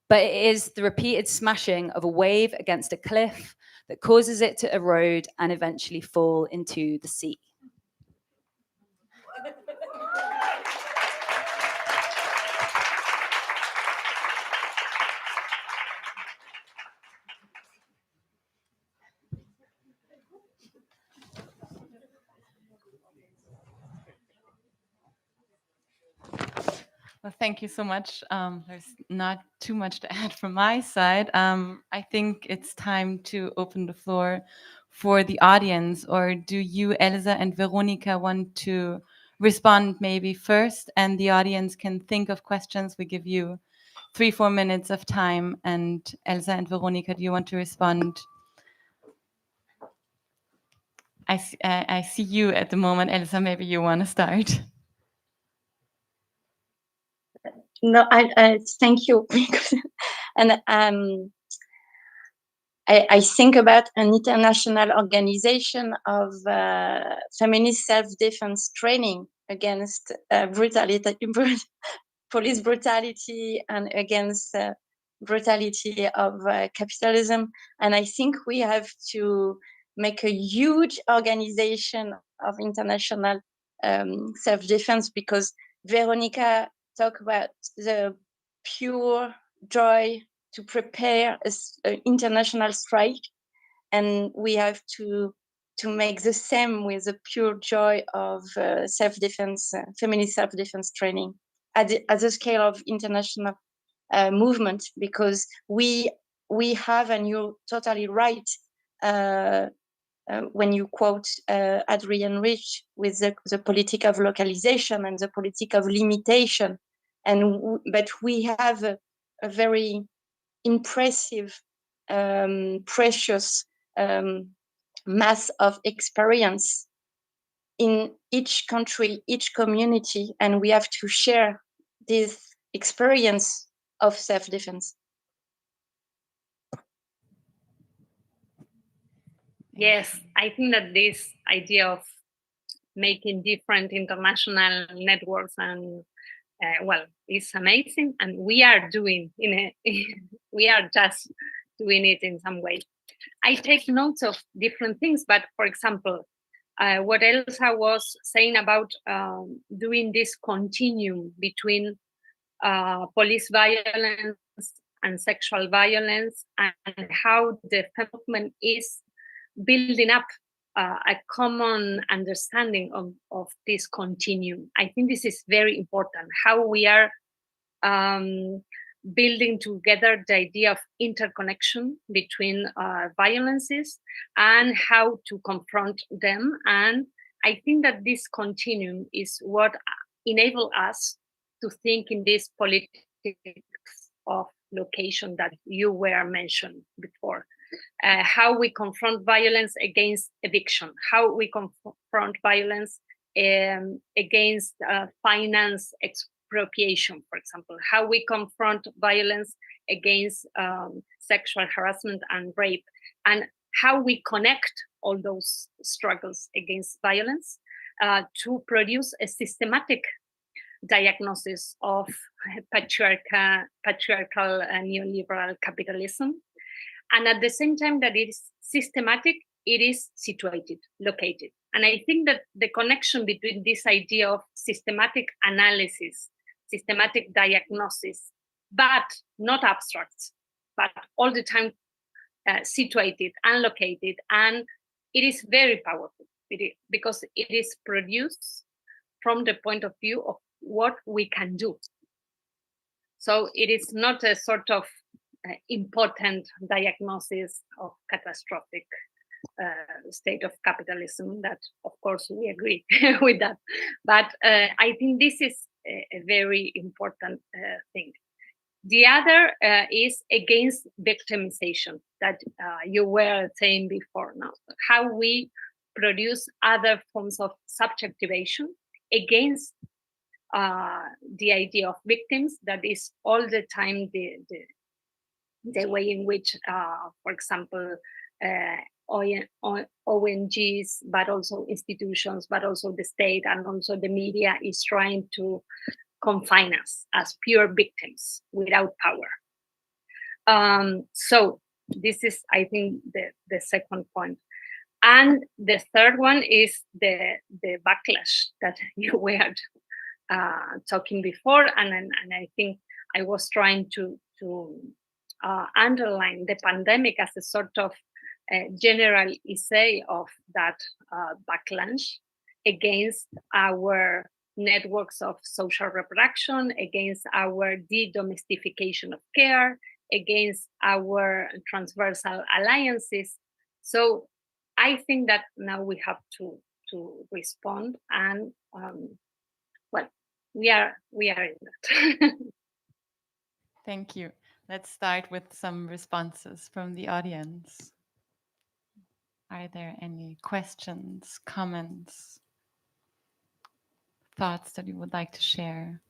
But it is the repeated smashing of a wave against a cliff that causes it to erode and eventually fall into the sea. Well, thank you so much. There's not too much to add from my side. I think it's time to open the floor for the audience. Or do you, Elsa and Verónica, want to respond maybe first? And the audience can think of questions. We give you 3-4 minutes of time. And Elsa and Verónica, do you want to respond? I see you at the moment. Elsa, maybe you want to start. No, I thank you. And I think about an international organization of feminist self-defense training against brutality, police brutality, and against brutality of capitalism. And I think we have to make a huge organization of international self-defense, because Verónica talked about the pure joy to prepare an international strike, and we have to make the same with the pure joy of self-defense, feminist self-defense training at the scale of international movement, because we have, and you're totally right when you quote Adrienne Rich with the politic of localization and the politic of limitation, but we have a very impressive, precious mass of experience in each country, each community, and we have to share this experience of self-defense. Yes, I think that this idea of making different international networks and well, it's amazing, and we are doing we are just doing it in some way. I take notes of different things, but for example, what Elsa was saying about doing this continuum between police violence and sexual violence, and how the movement is building up a common understanding of this continuum. I think this is very important, how we are building together the idea of interconnection between violences and how to confront them. And I think that this continuum is what enables us to think in this politics of location that you were mentioned before. How we confront violence against eviction, how we confront violence against finance expropriation, for example, how we confront violence against sexual harassment and rape, and how we connect all those struggles against violence to produce a systematic diagnosis of patriarchal neoliberal capitalism. And at the same time that it is systematic, it is situated, located. And I think that the connection between this idea of systematic analysis, systematic diagnosis, but not abstract, but all the time situated and located, and it is very powerful because it is produced from the point of view of what we can do. So it is not a sort of impotent diagnosis of catastrophic state of capitalism, that of course we agree with that. But I think this is a very important thing. The other is against victimization that you were saying before now, how we produce other forms of subjectivation against the idea of victims, that is all the time the way in which, for example, ONGs, but also institutions, but also the state and also the media is trying to confine us as pure victims without power. So this is, I think, the second point. And the third one is the backlash that you were talking before, and I think I was trying to underline the pandemic as a sort of general essay of that backlash against our networks of social reproduction, against our de-domestication of care, against our transversal alliances. So I think that now we have to respond, and well, we are in that. Thank you. Let's start with some responses from the audience. Are there any questions, comments, thoughts that you would like to share?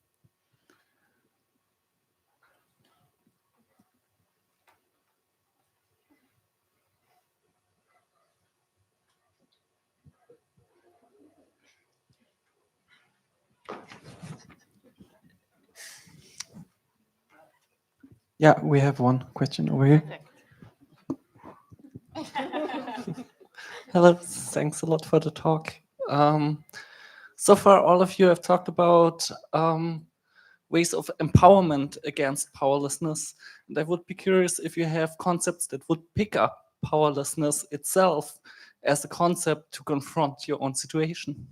Yeah, we have one question over here. Hello, thanks a lot for the talk. So far, all of you have talked about ways of empowerment against powerlessness. And I would be curious if you have concepts that would pick up powerlessness itself as a concept to confront your own situation.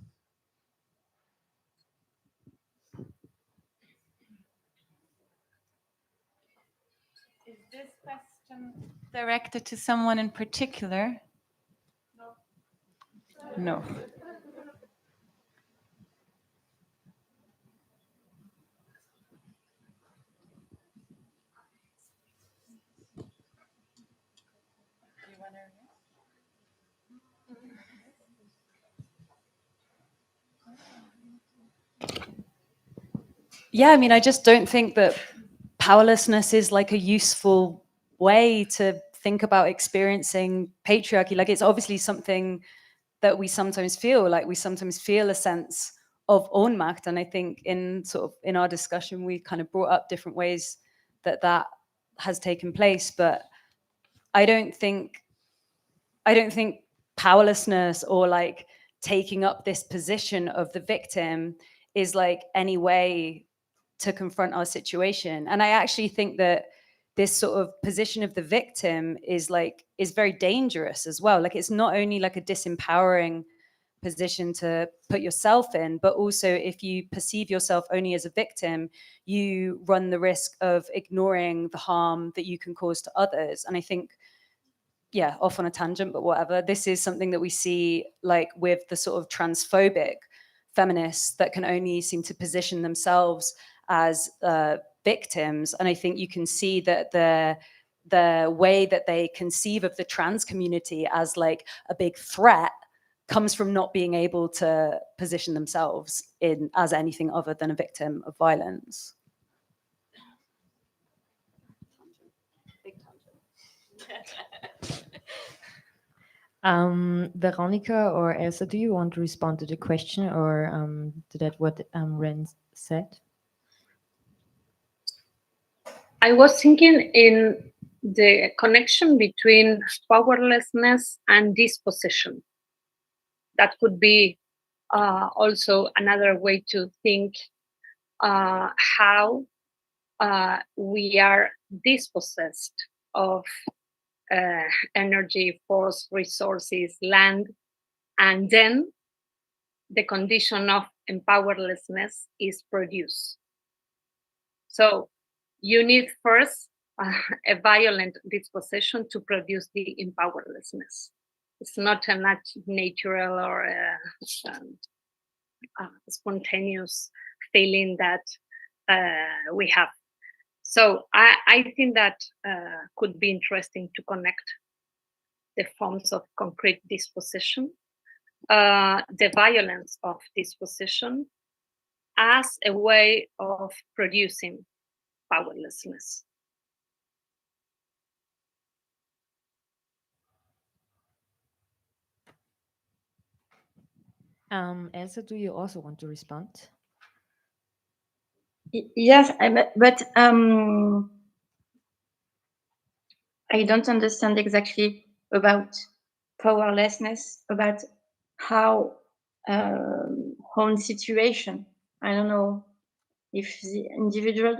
Is this question directed to someone in particular? No. Yeah, I mean, I just don't think that powerlessness is like a useful way to think about experiencing patriarchy. Like, it's obviously something that we sometimes feel, like we sometimes feel a sense of Ohnmacht. And I think in our discussion, we kind of brought up different ways that that has taken place. But I don't think powerlessness or like taking up this position of the victim is like any way to confront our situation. And I actually think that this sort of position of the victim is very dangerous as well. Like, it's not only like a disempowering position to put yourself in, but also if you perceive yourself only as a victim, you run the risk of ignoring the harm that you can cause to others. And I think, yeah, off on a tangent, but whatever, this is something that we see like with the sort of transphobic feminists that can only seem to position themselves as victims. And I think you can see that the way that they conceive of the trans community as like a big threat comes from not being able to position themselves in as anything other than a victim of violence. Verónica or Elsa, do you want to respond to the question or to that what Ren said? I was thinking in the connection between powerlessness and dispossession. That could be also another way to think how we are dispossessed of energy, force, resources, land, and then the condition of empowerlessness is produced. So you need first a violent dispossession to produce the empowerlessness. It's not a natural or a spontaneous feeling that we have. So I think that could be interesting to connect the forms of concrete dispossession, the violence of dispossession as a way of producing powerlessness. Elsa, do you also want to respond? Yes, but I don't understand exactly about powerlessness, about how own situation. I don't know if the individual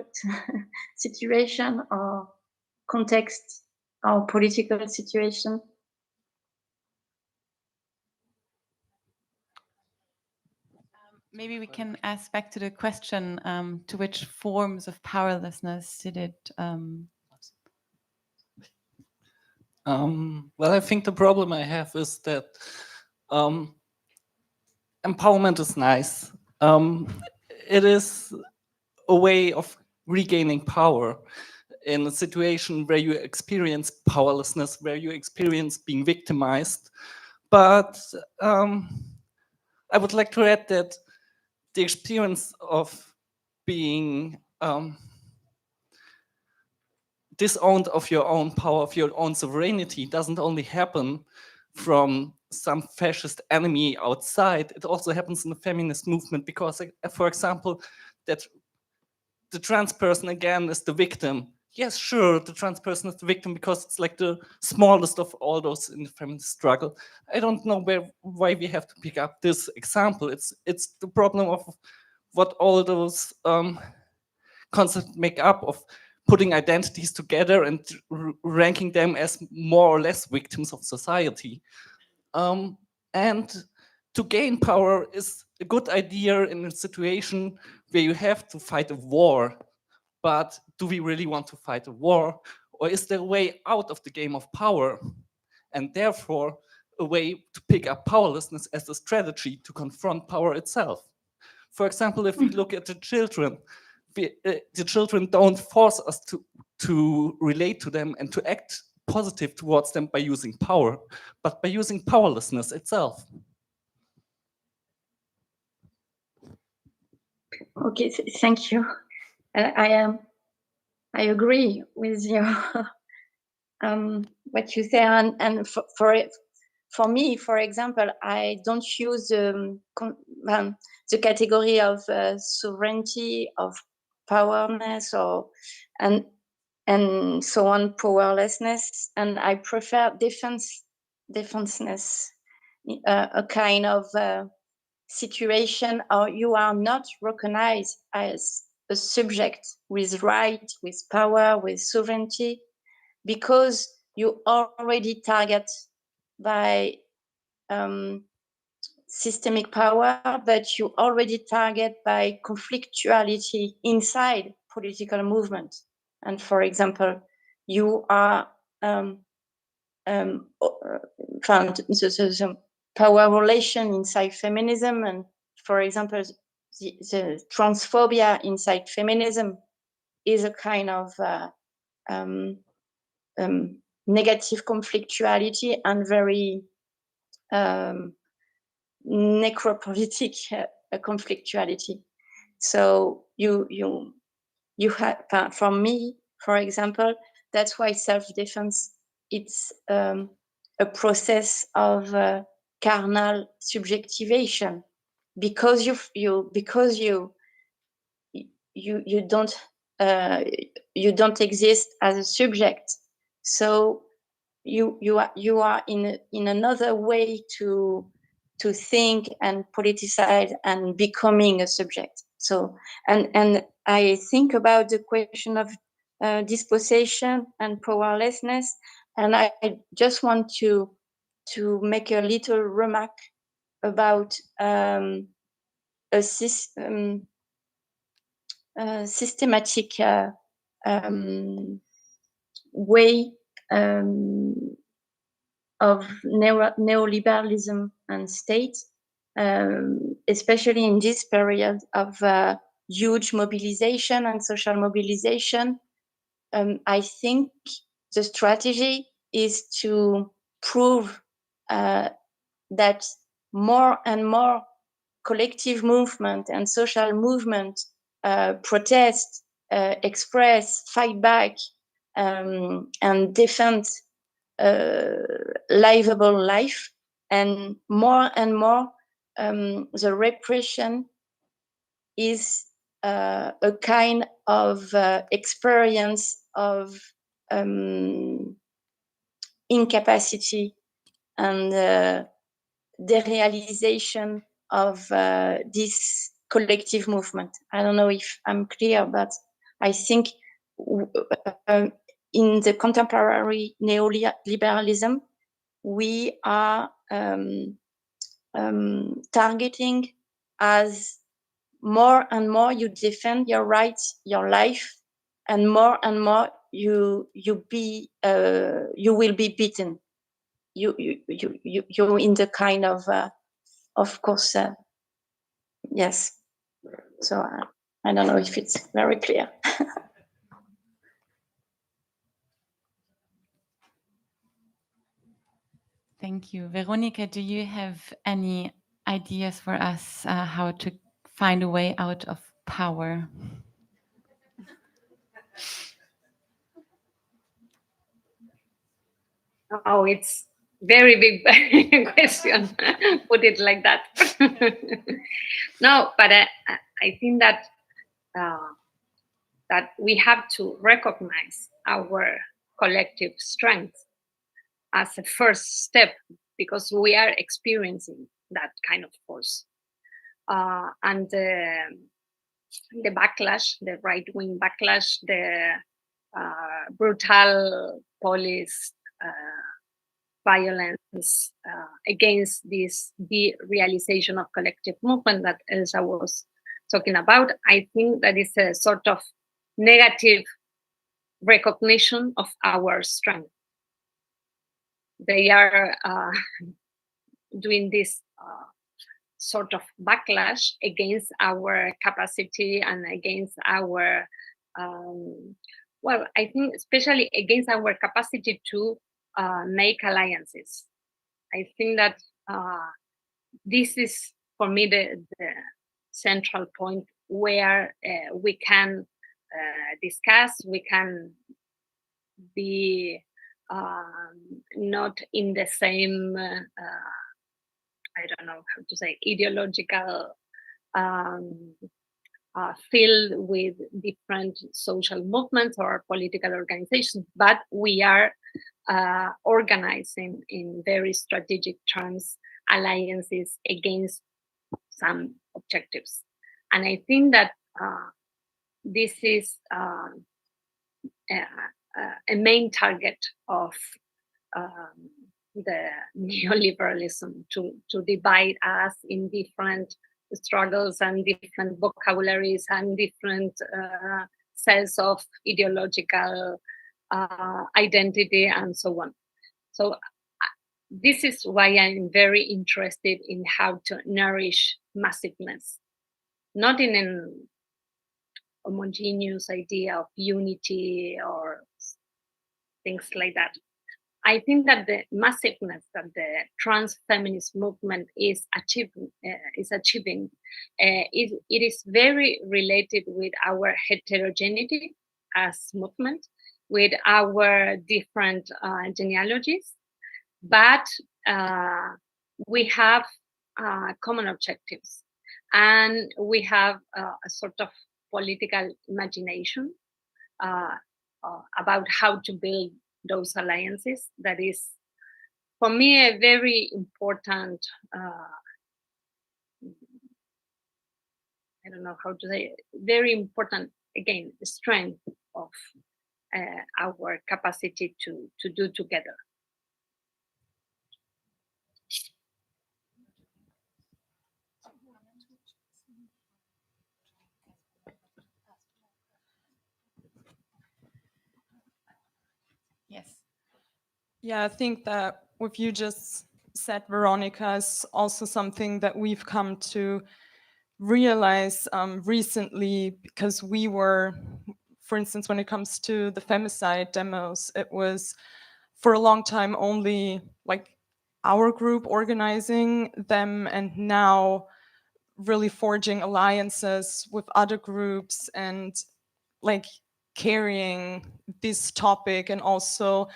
situation or context or political situation. Maybe we can ask back to the question, to which forms of powerlessness did it? Well, I think the problem I have is that empowerment is nice. It is a way of regaining power in a situation where you experience powerlessness, where you experience being victimized. But I would like to add that the experience of being disowned of your own power, of your own sovereignty, doesn't only happen from some fascist enemy outside, it also happens in the feminist movement because, for example, that the trans person again is the victim. yes, sure, the trans person is the victim because it's like the smallest of all those in the feminist struggle. I don't know why we have to pick up this example. It's the problem of what all those concepts make up of putting identities together and ranking them as more or less victims of society. And to gain power is a good idea in a situation where you have to fight a war. But do we really want to fight a war? Or is there a way out of the game of power? And therefore, a way to pick up powerlessness as a strategy to confront power itself. For example, if we look at the children, the children don't force us to relate to them and to act positive towards them by using power, but by using powerlessness itself. Okay, thank you. I agree with your what you say, and for me, for example, I don't use the category of sovereignty, of powerness, or and so on, powerlessness, and I prefer defenseness, a kind of situation, or you are not recognized as a subject with right, with power, with sovereignty, because you already target by systemic power, but you already target by conflictuality inside political movement. And for example, you are the power relation inside feminism, and for example, the transphobia inside feminism is a kind of negative conflictuality and very necropolitic conflictuality. So you have, from me, for example, that's why self-defense, it's a process of carnal subjectivation, because you don't exist as a subject, so you are in another way to think and politicize and becoming a subject. So and I think about the question of dispossession and powerlessness, and I just want to make a little remark about a systematic way of neoliberalism and state, especially in this period of huge mobilization and social mobilization. I think the strategy is to prove that more and more collective movement and social movement protest, express, fight back, and defend livable life, and more the repression is a kind of experience of incapacity and derealization of this collective movement. I don't know if I'm clear, but I think in the contemporary neoliberalism, we are targeting as more and more you defend your rights, your life, and more you will be beaten. You're in the kind of course, yes. So I don't know if it's very clear. Thank you. Verónica, do you have any ideas for us how to find a way out of power? Oh, it's very big question. Put it like that. No, but I think that that we have to recognize our collective strength as a first step, because we are experiencing that kind of force. And the backlash, the right-wing backlash, the brutal police violence against this derealization of collective movement that Elsa was talking about, I think that is a sort of negative recognition of our strength. They are doing this sort of backlash against our capacity and against our, well, I think especially against our capacity to make alliances. I think that this is, for me, the central point where we can discuss, we can be not in the same, I don't know how to say, ideological field with different social movements or political organizations, but we are organizing in very strategic terms alliances against some objectives. And I think that this is a main target of the neoliberalism, to divide us in different struggles and different vocabularies and different sets of ideological identity and so on. So this is why I'm very interested in how to nourish massiveness, not in an homogeneous idea of unity or things like that. I think that the massiveness that the trans feminist movement is achieving, it is very related with our heterogeneity as movement, with our different genealogies, but we have common objectives, and we have a sort of political imagination about how to build those alliances. That is, for me, a very important, I don't know how to say, very important, again, strength of our capacity to do together. Yes. Yeah, I think that what you just said, Verónica, is also something that we've come to realize recently, because we were, for instance, when it comes to the femicide demos, it was for a long time only like our group organizing them, and now really forging alliances with other groups and like carrying this topic, and also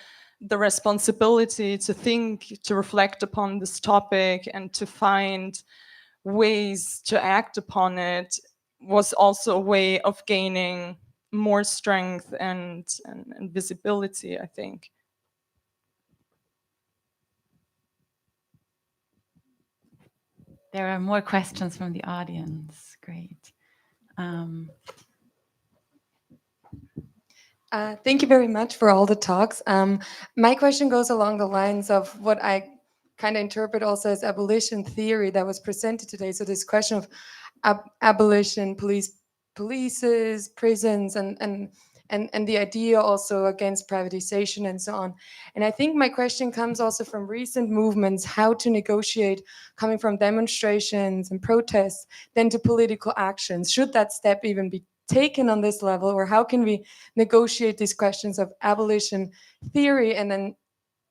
the responsibility to think, to reflect upon this topic and to find ways to act upon it, was also a way of gaining more strength and visibility, I think. There are more questions from the audience. Great. Thank you very much for all the talks. My question goes along the lines of what I kind of interpret also as abolition theory that was presented today. So this question of abolition, polices, prisons, and the idea also against privatization and so on. And I think my question comes also from recent movements, how to negotiate, coming from demonstrations and protests, then to political actions. Should that step even be taken on this level, or how can we negotiate these questions of abolition theory and then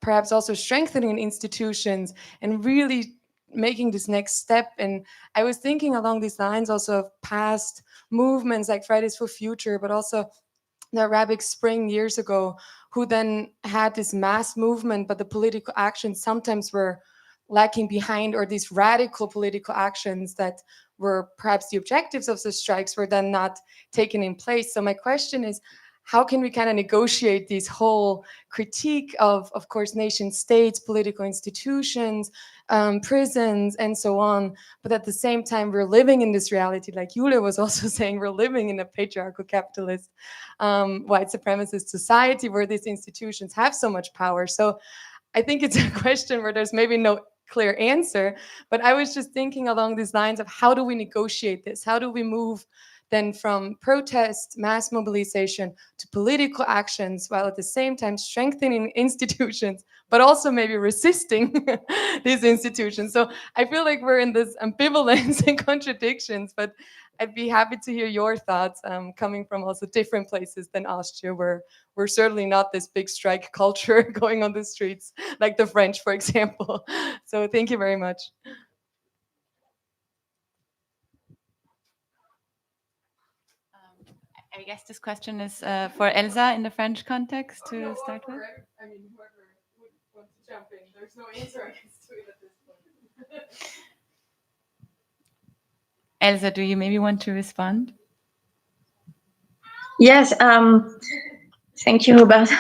perhaps also strengthening institutions and really making this next step? And I was thinking along these lines also of past movements like Fridays for Future, but also the Arabic Spring years ago, who then had this mass movement, but the political actions sometimes were lacking behind, or these radical political actions that where perhaps the objectives of the strikes were then not taken in place. So my question is, how can we kind of negotiate this whole critique of course, nation states, political institutions, prisons, and so on, but at the same time, we're living in this reality, like Julia was also saying, we're living in a patriarchal capitalist, white supremacist society where these institutions have so much power. So I think it's a question where there's maybe no clear answer, but I was just thinking along these lines of how do we negotiate this? How do we move then from protest, mass mobilization to political actions, while at the same time strengthening institutions, but also maybe resisting these institutions? So I feel like we're in this ambivalence and contradictions, but I'd be happy to hear your thoughts, coming from also different places than Austria, where we're certainly not this big strike culture going on the streets, like the French, for example. So thank you very much. I guess this question is for Elsa in the French context to start with. I mean, whoever would want to jump in, there's no answer I can do it at this point. Elsa, do you maybe want to respond? Yes, thank you about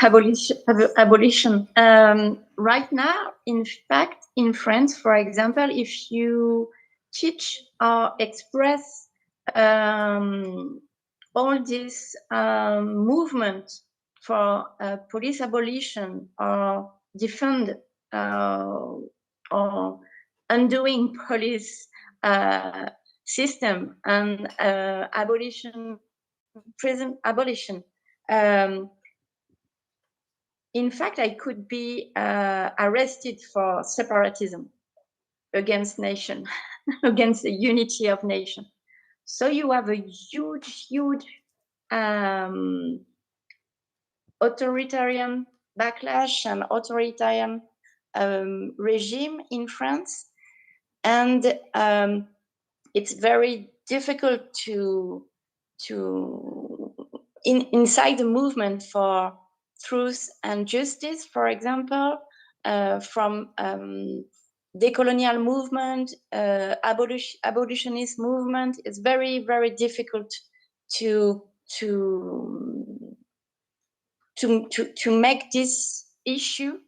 abolition. Right now, in fact, in France, for example, if you teach or express all this movement for police abolition or defend or undoing police system and abolition, prison abolition, in fact, I could be arrested for separatism against nation, against the unity of nation. So you have a huge authoritarian backlash and authoritarian regime in France, and it's very difficult to inside the movement for truth and justice, for example, from decolonial movement, abolitionist movement. It's very difficult to make this issue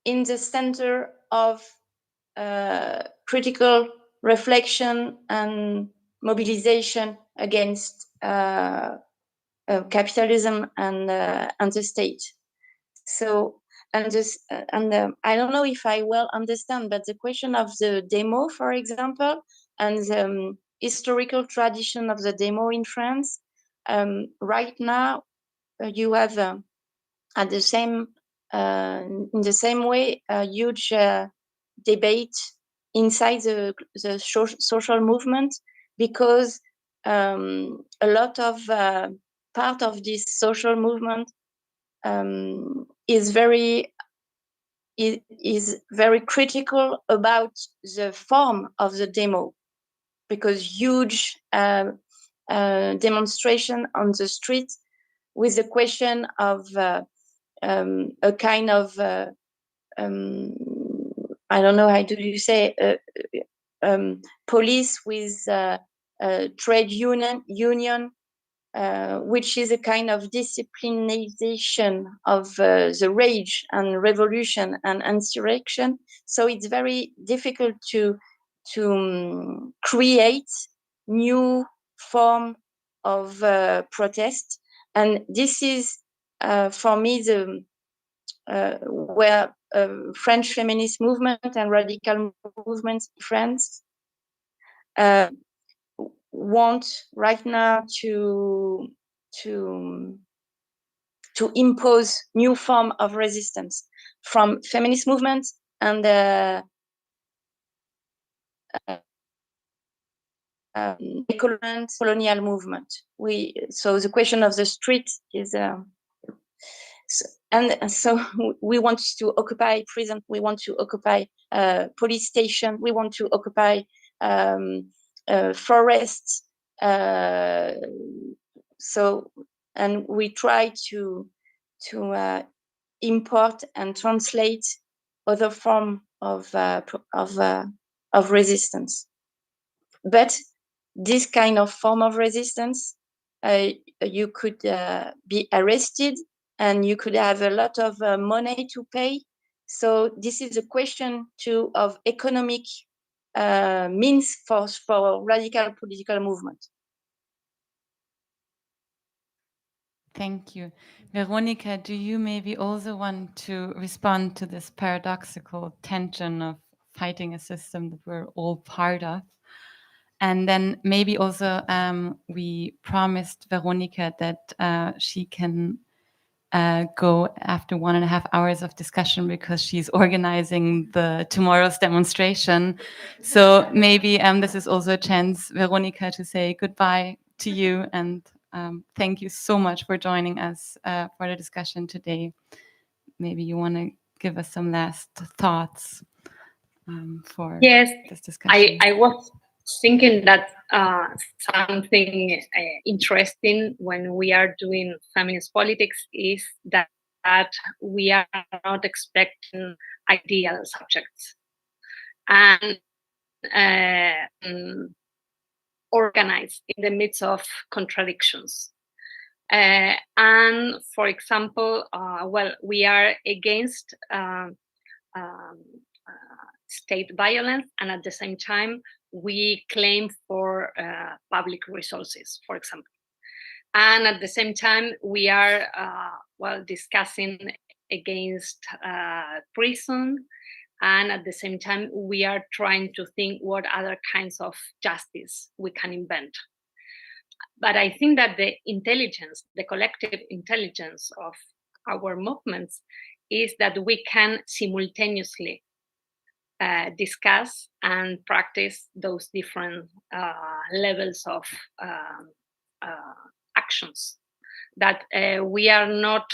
in the center of critical reflection and mobilization against capitalism and the state. So, and I don't know if I well understand, but the question of the demo, for example, and the historical tradition of the demo in France, right now you have at the same in the same way a huge debate inside the social movement, because a lot of part of this social movement is very critical about the form of the demo, because huge demonstration on the street with the question of a kind of I don't know how do you say police with trade union, which is a kind of disciplinization of the rage and revolution and insurrection. So it's very difficult to create new form of protest, and this is for me the where French feminist movement and radical movements in France want right now to impose new form of resistance from feminist movements and colonial movement. So the question of the street is so we want to occupy prison, we want to occupy police station, we want to occupy forests. So, and we try to import and translate other form of resistance. But this kind of form of resistance, you could be arrested and you could have a lot of money to pay. So this is a question too of economic means for radical political movement. Thank you. Verónica, do you maybe also want to respond to this paradoxical tension of fighting a system that we're all part of? And then maybe also we promised Verónica that she can go after 1.5 hours of discussion because she's organizing tomorrow's demonstration. So maybe this is also a chance, Verónica, to say goodbye to you, and thank you so much for joining us for the discussion today. Maybe you want to give us some last thoughts for this discussion. I was thinking that something interesting when we are doing feminist politics is that we are not expecting ideal subjects and organized in the midst of contradictions. And for example, well, we are against state violence, and at the same time, we claim for public resources, for example. And at the same time, we are, well, discussing against prison. And at the same time, we are trying to think what other kinds of justice we can invent. But I think that the intelligence, the collective intelligence of our movements is that we can simultaneously discuss and practice those different levels of actions, that we are not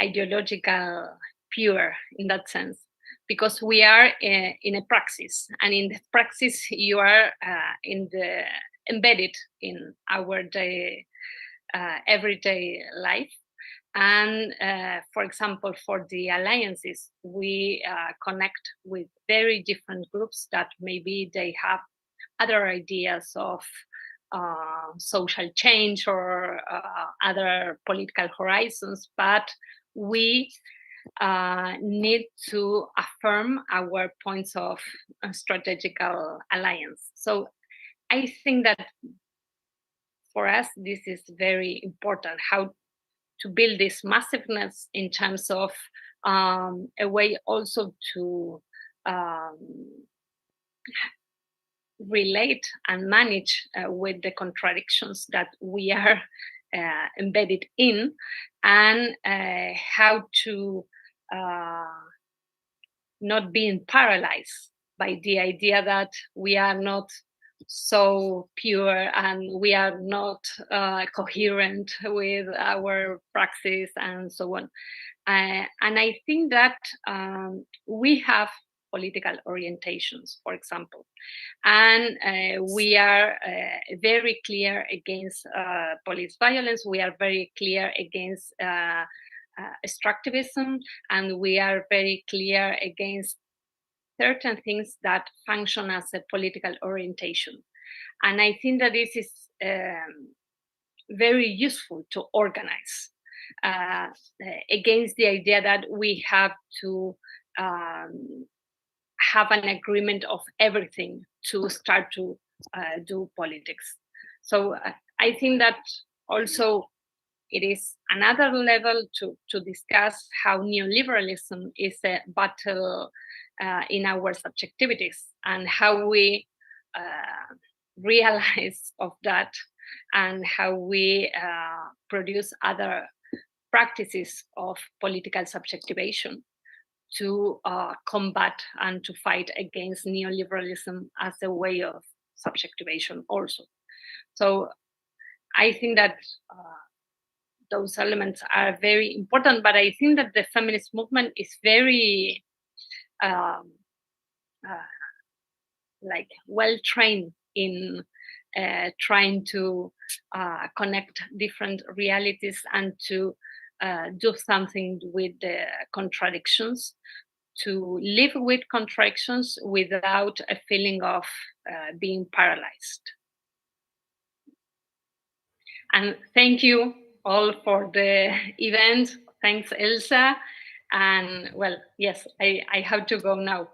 ideological pure in that sense, because we are in a praxis, and in the praxis you are embedded in our everyday life. And for example, for the alliances, we connect with very different groups that maybe they have other ideas of social change or other political horizons, but we need to affirm our points of strategical alliance. So I think that for us, this is very important, how to build this massiveness in terms of a way also to relate and manage with the contradictions that we are embedded in, and how to not being paralyzed by the idea that we are not so pure and we are not coherent with our praxis and so on. And I think that we have political orientations, for example, and we are very clear against police violence. We are very clear against extractivism, and we are very clear against certain things that function as a political orientation. And I think that this is very useful to organize against the idea that we have to have an agreement of everything to start to do politics. So I think that also it is another level to discuss how neoliberalism is a battle in our subjectivities, and how we realize of that, and how we produce other practices of political subjectivation to combat and to fight against neoliberalism as a way of subjectivation also. So I think that those elements are very important, but I think that the feminist movement is very like well trained in trying to connect different realities and to do something with the contradictions, to live with contractions without a feeling of being paralyzed. And thank you all for the event. Thanks, Elsa. And well, yes, I have to go now.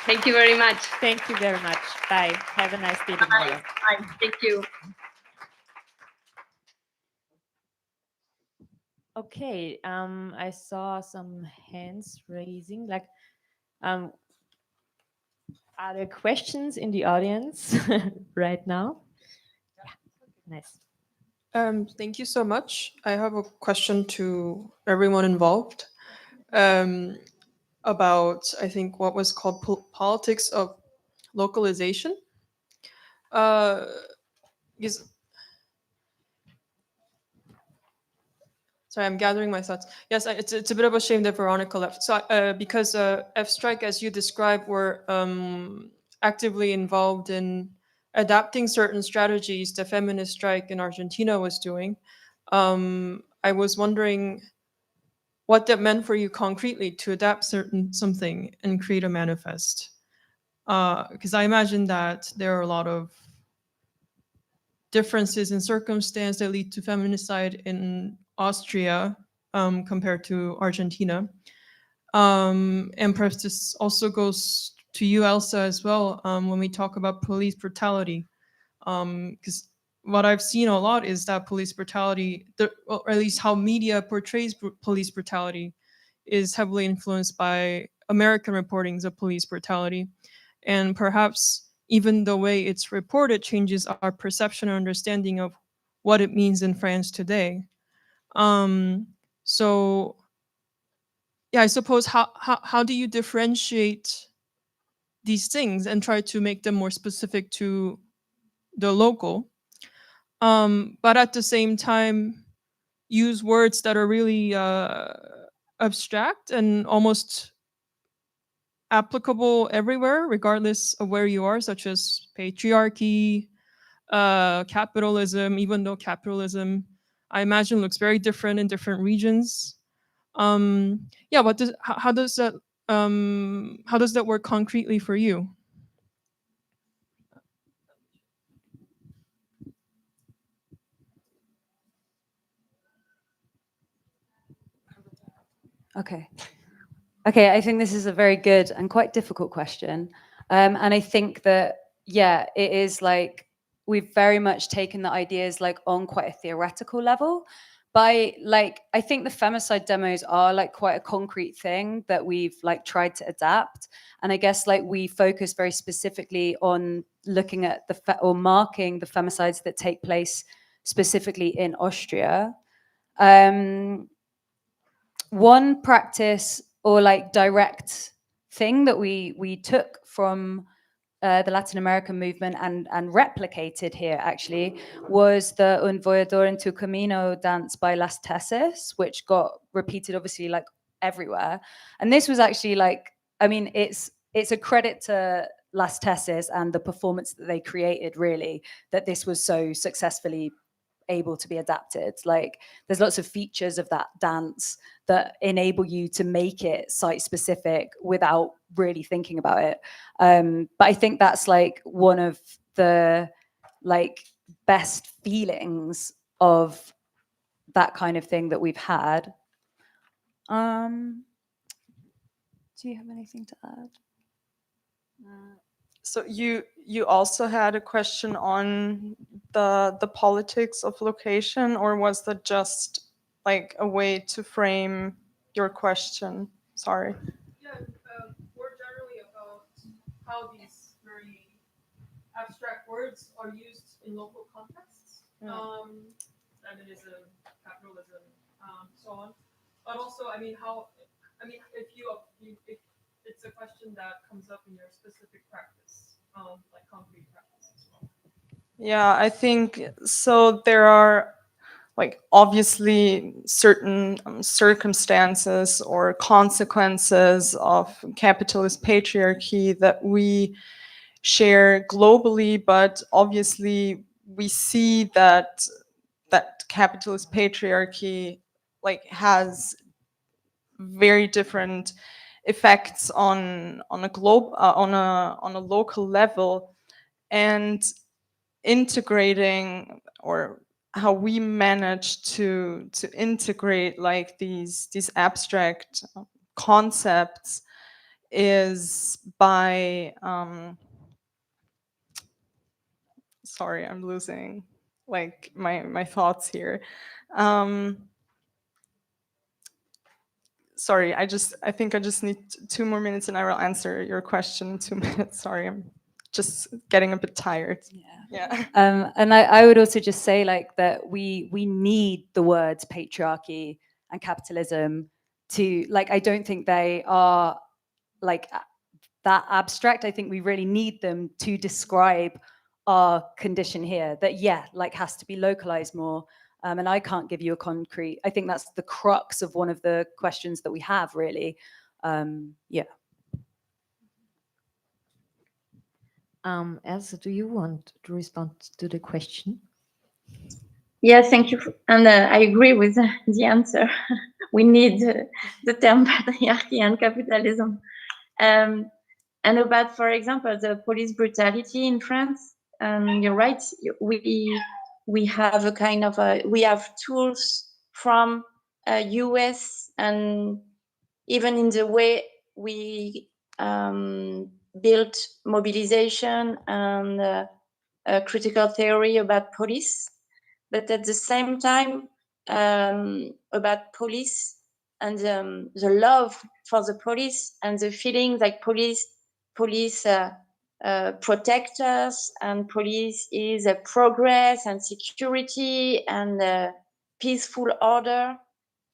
Thank you very much. Thank you very much. Bye. Have a nice day tomorrow. Bye. Thank you. Okay, I saw some hands raising. Like, are there questions in the audience right now? Yeah, nice. Thank you so much. I have a question to everyone involved about, I think, what was called politics of localization. Sorry, I'm gathering my thoughts. Yes, it's a bit of a shame that Verónica left. So because F-Strike, as you described, were actively involved in adapting certain strategies the feminist strike in Argentina was doing. I was wondering what that meant for you concretely to adapt something and create a manifest. Because I imagine that there are a lot of differences in circumstance that lead to feminicide in Austria compared to Argentina. And perhaps this also goes to you, Elsa, as well, when we talk about police brutality. Because what I've seen a lot is that police brutality, or at least how media portrays police brutality, is heavily influenced by American reportings of police brutality. And perhaps even the way it's reported changes our perception or understanding of what it means in France today. So yeah, I suppose how do you differentiate these things and try to make them more specific to the local, but at the same time use words that are really abstract and almost applicable everywhere, regardless of where you are, such as patriarchy, capitalism, even though capitalism, I imagine, looks very different in different regions. Yeah, but how does that work concretely for you? Okay. Okay, I think this is a very good and quite difficult question. And I think that, yeah, it is like, we've very much taken the ideas like on quite a theoretical level. But I think the femicide demos are like quite a concrete thing that we've like tried to adapt. And I guess like we focus very specifically on looking at or marking the femicides that take place specifically in Austria. One practice or like direct thing that we took from the Latin American movement and replicated here actually was the Un Voyador en tu Camino dance by Las Tesis, which got repeated obviously like everywhere. And this was actually like, I mean, it's a credit to Las Tesis and the performance that they created, really, that this was so successfully able to be adapted. Like there's lots of features of that dance that enable you to make it site specific without really thinking about it. But I think that's like one of the like best feelings of that kind of thing that we've had. Do you have anything to add? So you also had a question on the politics of location, or was that just like a way to frame your question? Sorry. Yeah, more generally about how these very abstract words are used in local contexts, feminism, capitalism, so on. But also, I mean, if it's a question that comes up in your specific practice, like concrete practice as well. Yeah, I think so. There are like obviously certain circumstances or consequences of capitalist patriarchy that we share globally, but obviously we see that capitalist patriarchy like has very different effects on a globe on a local level, and integrating, or how we manage to integrate like these abstract concepts is by sorry, I'm losing like my thoughts here. Sorry, I think I just need 2 more minutes and I will answer your question in 2 minutes. Sorry, I'm just getting a bit tired. Yeah. And I would also just say like that we need the words patriarchy and capitalism to, like, I don't think they are like that abstract. I think we really need them to describe our condition here, that like has to be localized more. And I can't give you a concrete, I think that's the crux of one of the questions that we have, really. Elsa, do you want to respond to the question? Yeah, thank you. And I agree with the answer. We need the term patriarchy and capitalism. And about, for example, the police brutality in France, you're right, we have a kind of we have tools from US, and even in the way we built mobilization and critical theory about police, but at the same time about police and the love for the police and the feeling that police protect us, and police is a progress and security and peaceful order.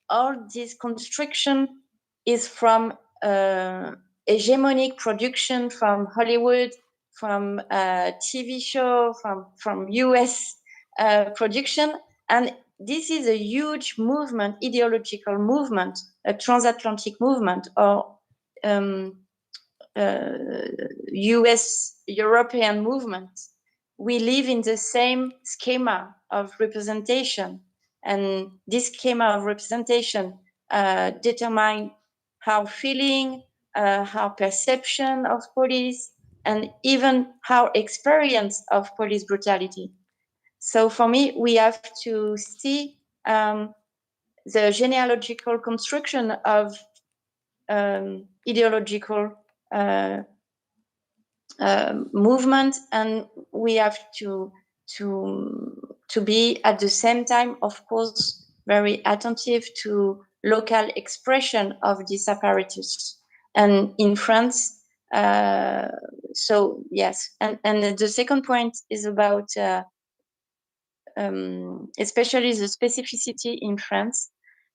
All this construction is from hegemonic production, from Hollywood, from TV show, from US production. And this is a huge movement, ideological movement, a transatlantic movement, or US European movement. We live in the same schema of representation, and this schema of representation determine how feeling, how perception of police, and even how experience of police brutality. So for me, we have to see the genealogical construction of ideological movement, and we have to be at the same time, of course, very attentive to local expression of this apparatus. And in France, so yes, and the second point is about especially the specificity in France,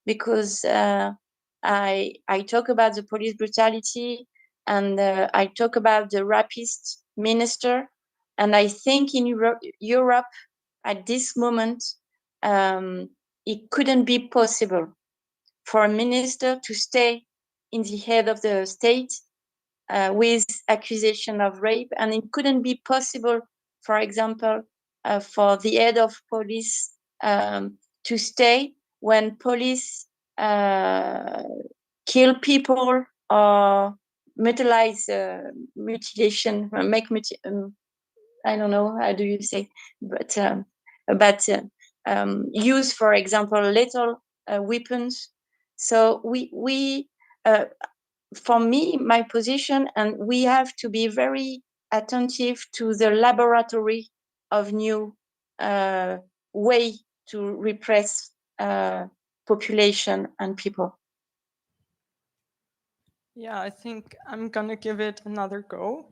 because I talk about the police brutality, and I talk about the rapist minister, and I think in Europe at this moment it couldn't be possible for a minister to stay in the head of the state with accusation of rape, and it couldn't be possible, for example, for the head of police to stay when police kill people or mutilation, I don't know, how do you say, but use, for example, lethal weapons. So we for me, my position, and we have to be very attentive to the laboratory of new way to repress population and people. Yeah, I think I'm gonna give it another go.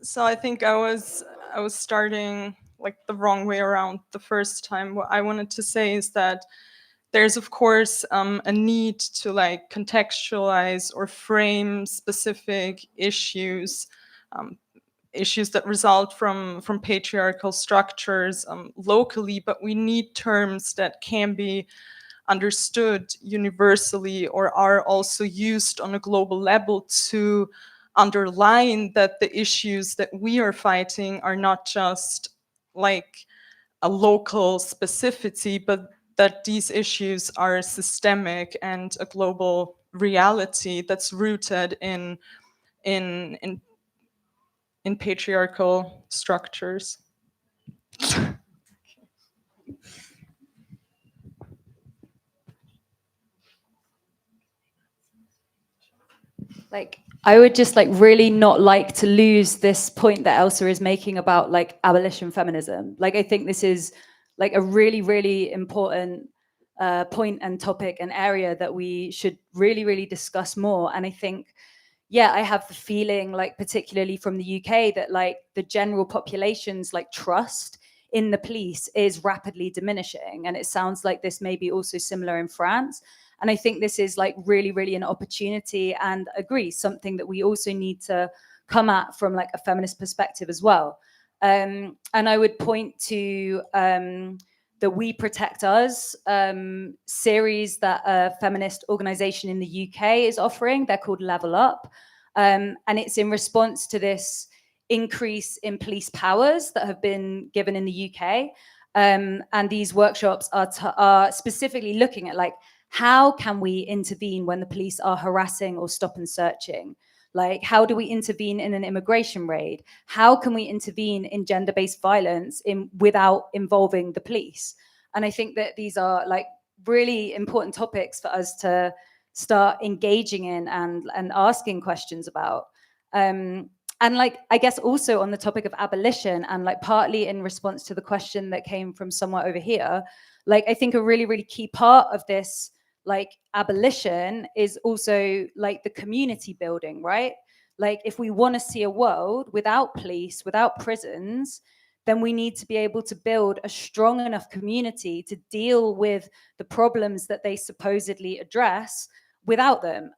So I think I was starting like the wrong way around the first time. What I wanted to say is that there's of course a need to like contextualize or frame specific issues, issues that result from patriarchal structures locally, but we need terms that can be understood universally or are also used on a global level to underline that the issues that we are fighting are not just like a local specificity, but that these issues are systemic and a global reality that's rooted in patriarchal structures. Like, I would just like really not like to lose this point that Elsa is making about like abolition feminism. Like, I think this is like a really, really important point and topic and area that we should really, really discuss more. And I think, yeah, I have the feeling, like particularly from the UK, that like the general population's like trust in the police is rapidly diminishing. And it sounds like this may be also similar in France. And I think this is like really, really an opportunity, and agree, something that we also need to come at from like a feminist perspective as well. And I would point to the We Protect Us series that a feminist organization in the UK is offering. They're called Level Up. And it's in response to this increase in police powers that have been given in the UK. And these workshops are specifically looking at like, how can we intervene when the police are harassing or stop and searching? Like, how do we intervene in an immigration raid? How can we intervene in gender-based violence without involving the police? And I think that these are like really important topics for us to start engaging in and asking questions about. And like, I guess also on the topic of abolition, and like partly in response to the question that came from somewhere over here, like I think a really, really key part of this like abolition is also like the community building, right? Like, if we want to see a world without police, without prisons, then we need to be able to build a strong enough community to deal with the problems that they supposedly address without them.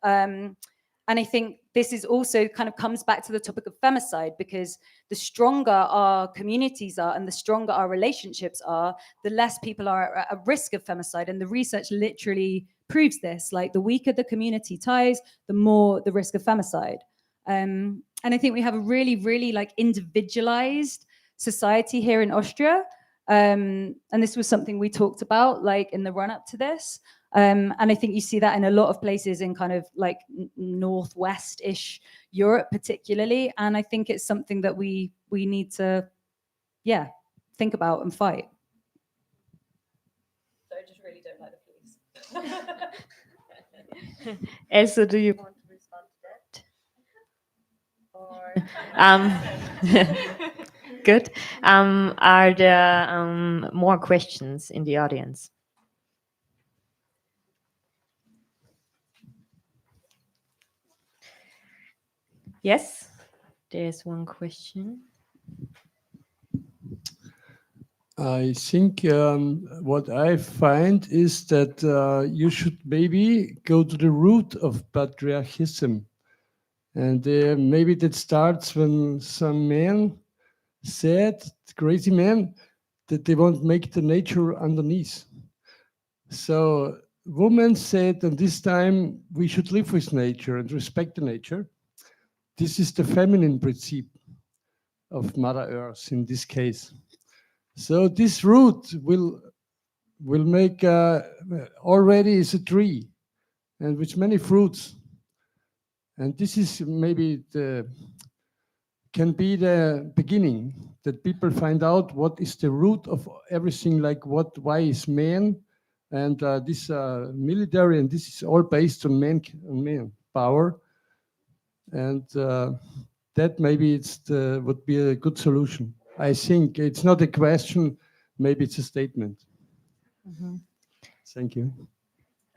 And I think this is also kind of comes back to the topic of femicide, because the stronger our communities are and the stronger our relationships are, the less people are at risk of femicide. And the research literally proves this. Like, the weaker the community ties, the more the risk of femicide. And I think we have a really, really like individualized society here in Austria. And this was something we talked about like in the run up to this. And I think you see that in a lot of places in kind of like northwest-ish Europe particularly. And I think it's something that we need to, yeah, think about and fight. So I just really don't like the police. Elsa, do you want to respond to that? Or, good. Are there more questions in the audience? Yes, there's one question. I think what I find is that you should maybe go to the root of patriarchism. And maybe that starts when some men said, crazy men, that they won't make the nature underneath. So women said, and this time we should live with nature and respect the nature. This is the feminine principle of Mother Earth in this case. So this root will make already is a tree, and with many fruits. And this is maybe can be the beginning, that people find out what is the root of everything, like why is man, and this military, and this is all based on man power, and that maybe would be a good solution. I think it's not a question, maybe it's a statement. Mm-hmm. Thank you.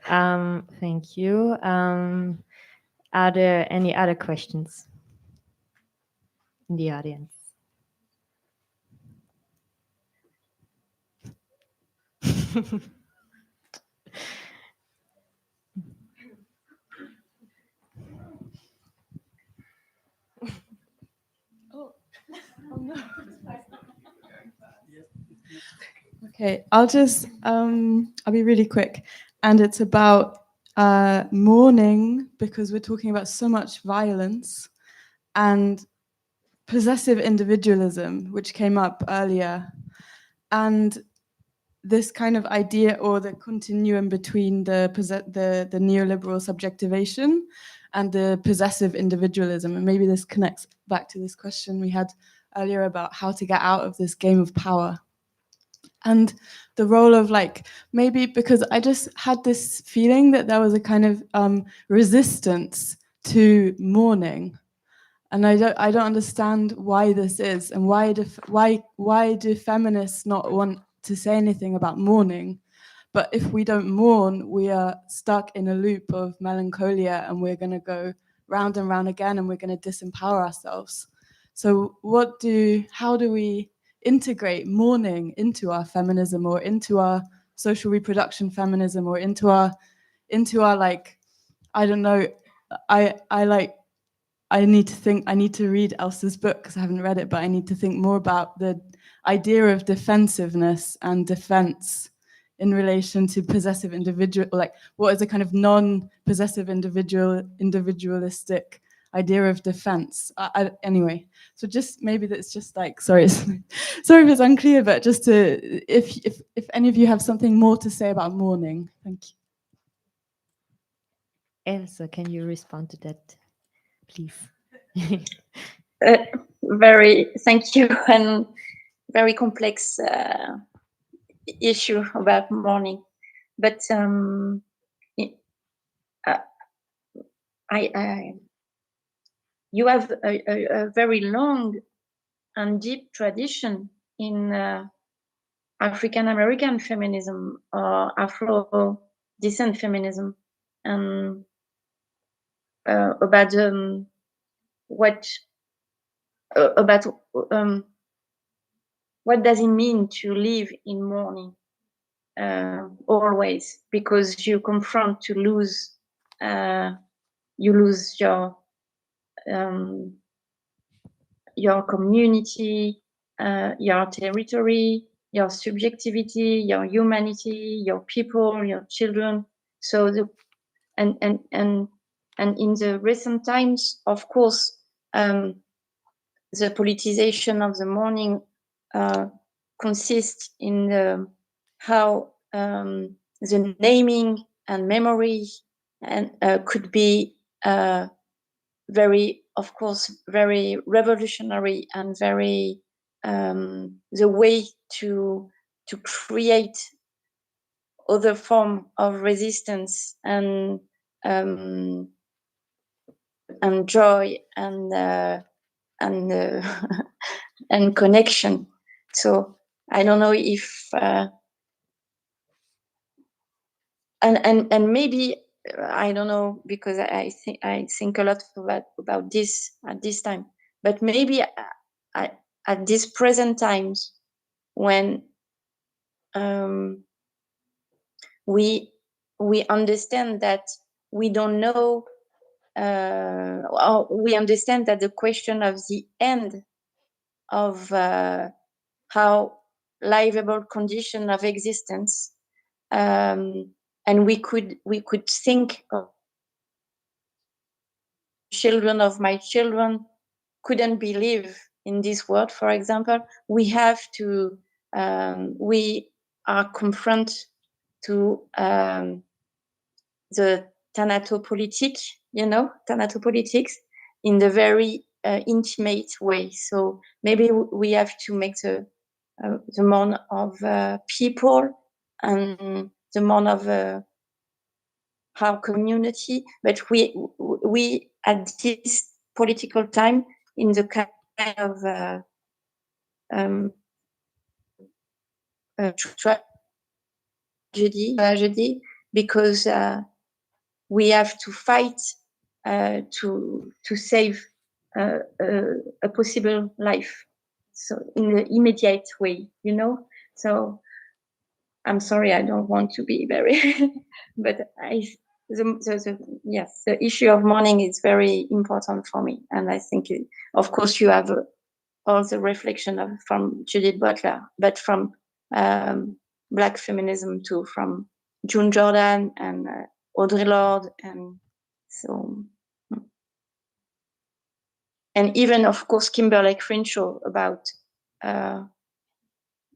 Thank you. Are there any other questions in the audience? Okay, I'll be really quick. And it's about mourning, because we're talking about so much violence, and possessive individualism, which came up earlier. And this kind of idea or the continuum between the neoliberal subjectivation and the possessive individualism. And maybe this connects back to this question we had earlier about how to get out of this game of power. And the role of, like, maybe because I just had this feeling that there was a kind of resistance to mourning. And I don't understand why this is, and why do feminists not want to say anything about mourning? But if we don't mourn, we are stuck in a loop of melancholia, and we're going to go round and round again, and we're going to disempower ourselves. So how do we integrate mourning into our feminism, or into our social reproduction feminism, or into our like, I don't know, I need to read Elsa's book because I haven't read it, but I need to think more about the idea of defensiveness and defense in relation to possessive individual, like what is a kind of non-possessive individualistic idea of defense. Anyway, so just maybe that's just like, sorry if it's unclear, but just to, if any of you have something more to say about mourning, thank you. Elsa, can you respond to that, please? Thank you, and very complex issue about mourning. But you have a very long and deep tradition in African American feminism or Afro descent feminism, and about what does it mean to live in mourning always, because you confront to lose you lose your community, your territory, your subjectivity, your humanity, your people, your children. So and in the recent times, of course, the politicization of the mourning consists in how the naming and memory and could be very, of course, very revolutionary, and very the way to create other form of resistance and joy and and connection. So I don't know if and maybe I don't know, because I think a lot about this at this time, but maybe at this present times when we understand that we don't know, or we understand that the question of the end of how livable condition of existence, and we could think of children of my children couldn't believe in this world, for example. We have to we are confronted to the thanatopolitik, thanatopolitics in the very intimate way. So maybe we have to make the mourn of people and the mourn of our community, but we at this political time in the kind of tragedy, because we have to fight to save a possible life, so in the immediate way, So I'm sorry, I don't want to be very, but the issue of mourning is very important for me, and I think, of course, you have all the reflection from Judith Butler, but from Black feminism too, from June Jordan and Audre Lorde, and so, and even, of course, Kimberly Crenshaw about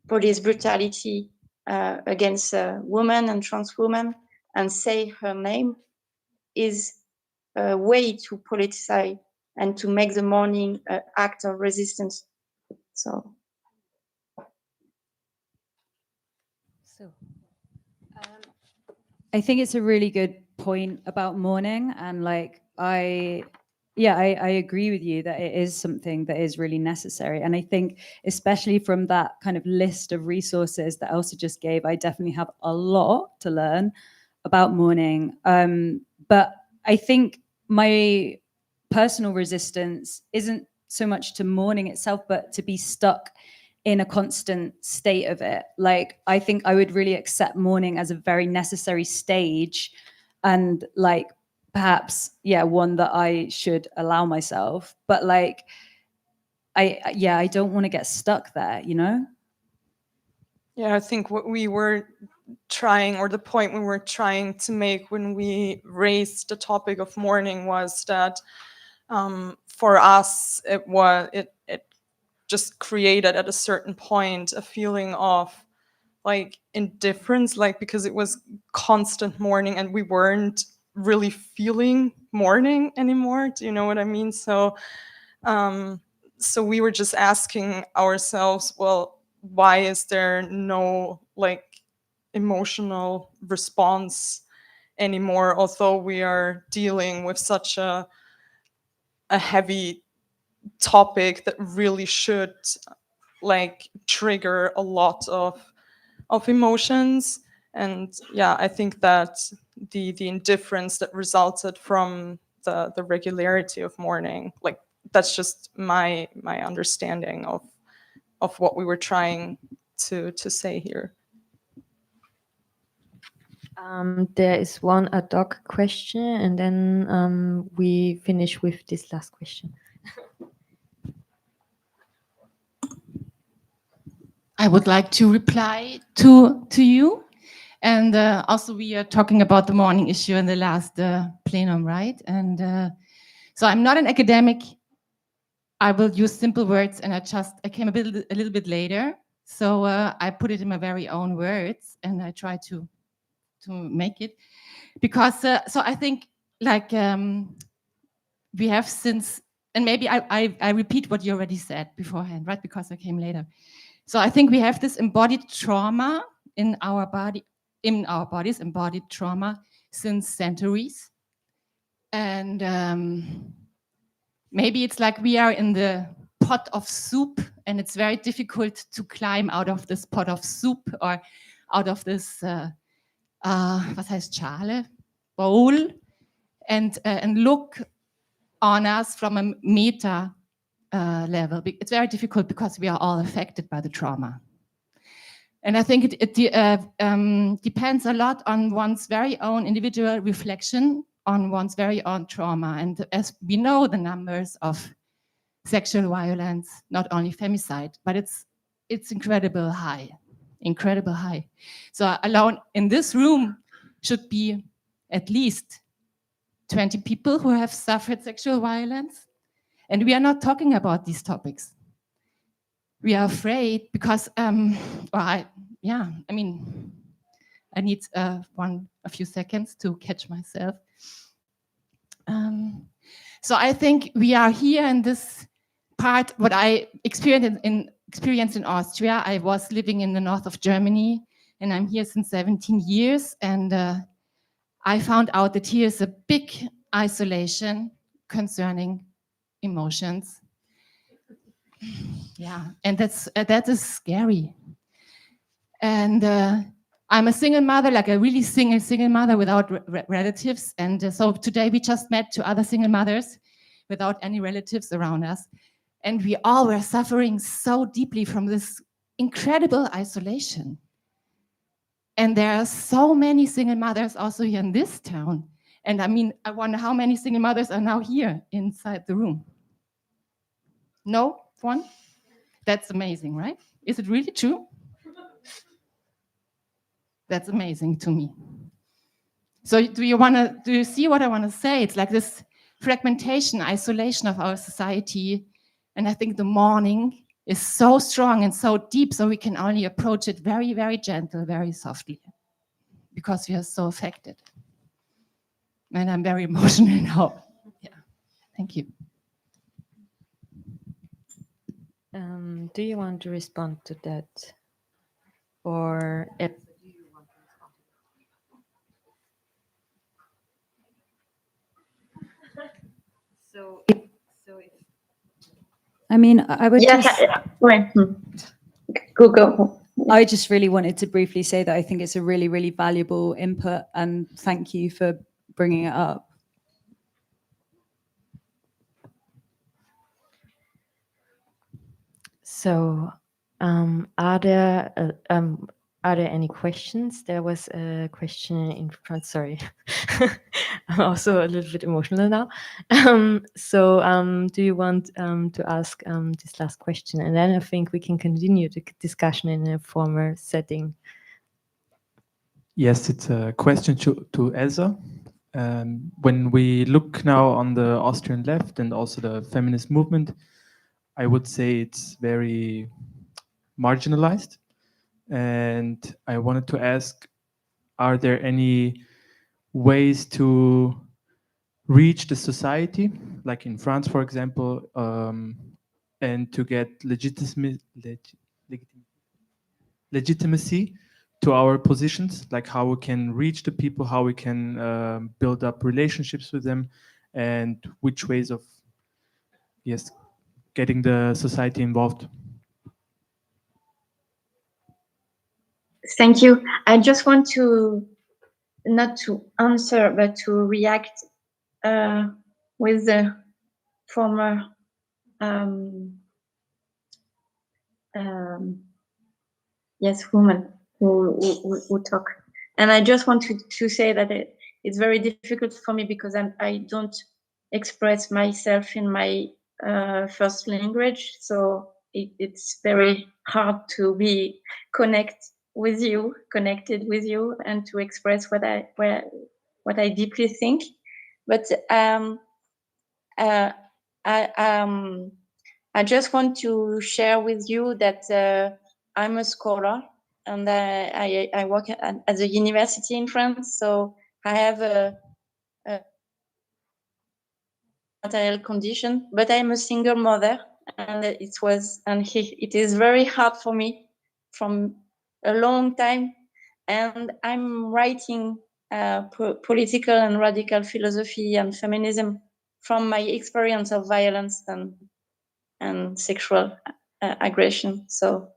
police brutality against a woman and trans woman and say her name is a way to politicize and to make the morning an act of resistance. So I think it's a really good point about mourning, and like I agree with you that it is something that is really necessary. And I think especially from that kind of list of resources that Elsa just gave, I definitely have a lot to learn about mourning. But I think my personal resistance isn't so much to mourning itself, but to be stuck in a constant state of it. Like, I think I would really accept mourning as a very necessary stage, and like perhaps, yeah, one that I should allow myself. But like, I don't want to get stuck there, you know? Yeah, I think what we were trying, or the point we were trying to make when we raised the topic of mourning, was that for us, it just created at a certain point a feeling of like indifference, like because it was constant mourning and we weren't really feeling mourning anymore. Do you know what I mean? So so we were just asking ourselves, well, why is there no like emotional response anymore, although we are dealing with such a heavy topic that really should like trigger a lot of emotions. And yeah, I think that the indifference that resulted from the regularity of mourning, like that's just my understanding of what we were trying to say here. There is one ad hoc question, and then we finish with this last question. I would like to reply to you. And also we are talking about the mourning issue in the last plenum, right? And so I'm not an academic. I will use simple words, and I came a little bit later. So I put it in my very own words, and I try to make it. Because, so I think like we have since, and maybe I repeat what you already said beforehand, right? Because I came later. So I think we have this embodied trauma in our bodies, embodied trauma since centuries. And maybe it's like we are in the pot of soup, and it's very difficult to climb out of this pot of soup, or out of this, was heißt Schale? Bowl, and look on us from a meta level. It's very difficult because we are all affected by the trauma. And I think it depends a lot on one's very own individual reflection on one's very own trauma. And as we know, the numbers of sexual violence, not only femicide, but it's incredibly high. So alone in this room should be at least 20 people who have suffered sexual violence. And we are not talking about these topics. We are afraid because, I need a few seconds to catch myself. So I think we are here in this part, what I experienced in Austria. I was living in the north of Germany, and I'm here since 17 years. And I found out that here is a big isolation concerning emotions. Yeah, and that is scary. And I'm a single mother, like a really single mother without relatives. And so today we just met 2 other single mothers without any relatives around us. And we all were suffering so deeply from this incredible isolation. And there are so many single mothers also here in this town. And I mean, I wonder how many single mothers are now here inside the room. No one? That's amazing, right? Is it really true? That's amazing to me. So do you see what I want to say? It's like this fragmentation, isolation of our society. And I think the mourning is so strong and so deep, so we can only approach it very, very gentle, very softly, because we are so affected. And I'm very emotional now. Yeah, thank you. Do you want to respond to that? Or I mean, I would Yes, just... Go. I just really wanted to briefly say that I think it's a really, really valuable input, and thank you for bringing it up. so, are there any questions? There was a question in front. Sorry, I'm also a little bit emotional now. Do you want to ask this last question, and then I think we can continue the discussion in a former setting. Yes, it's a question to Elsa. When we look now on the Austrian left and also the feminist movement, I would say it's very marginalized. And I wanted to ask, are there any ways to reach the society, like in France, for example, and to get legitimacy to our positions, like how we can reach the people, how we can build up relationships with them, and which ways of, yes, getting the society involved. Thank you. I just want to, not to answer, but to react with the former woman who talk. And I just want to say that it's very difficult for me because I don't express myself in my first language, so it's very hard to be connected with you, and to express what I deeply think. But I just want to share with you that I'm a scholar, and I work at the university in France, so I have a material condition, but I'm a single mother, and it is very hard for me from a long time, and I'm writing political and radical philosophy and feminism from my experience of violence and sexual aggression. So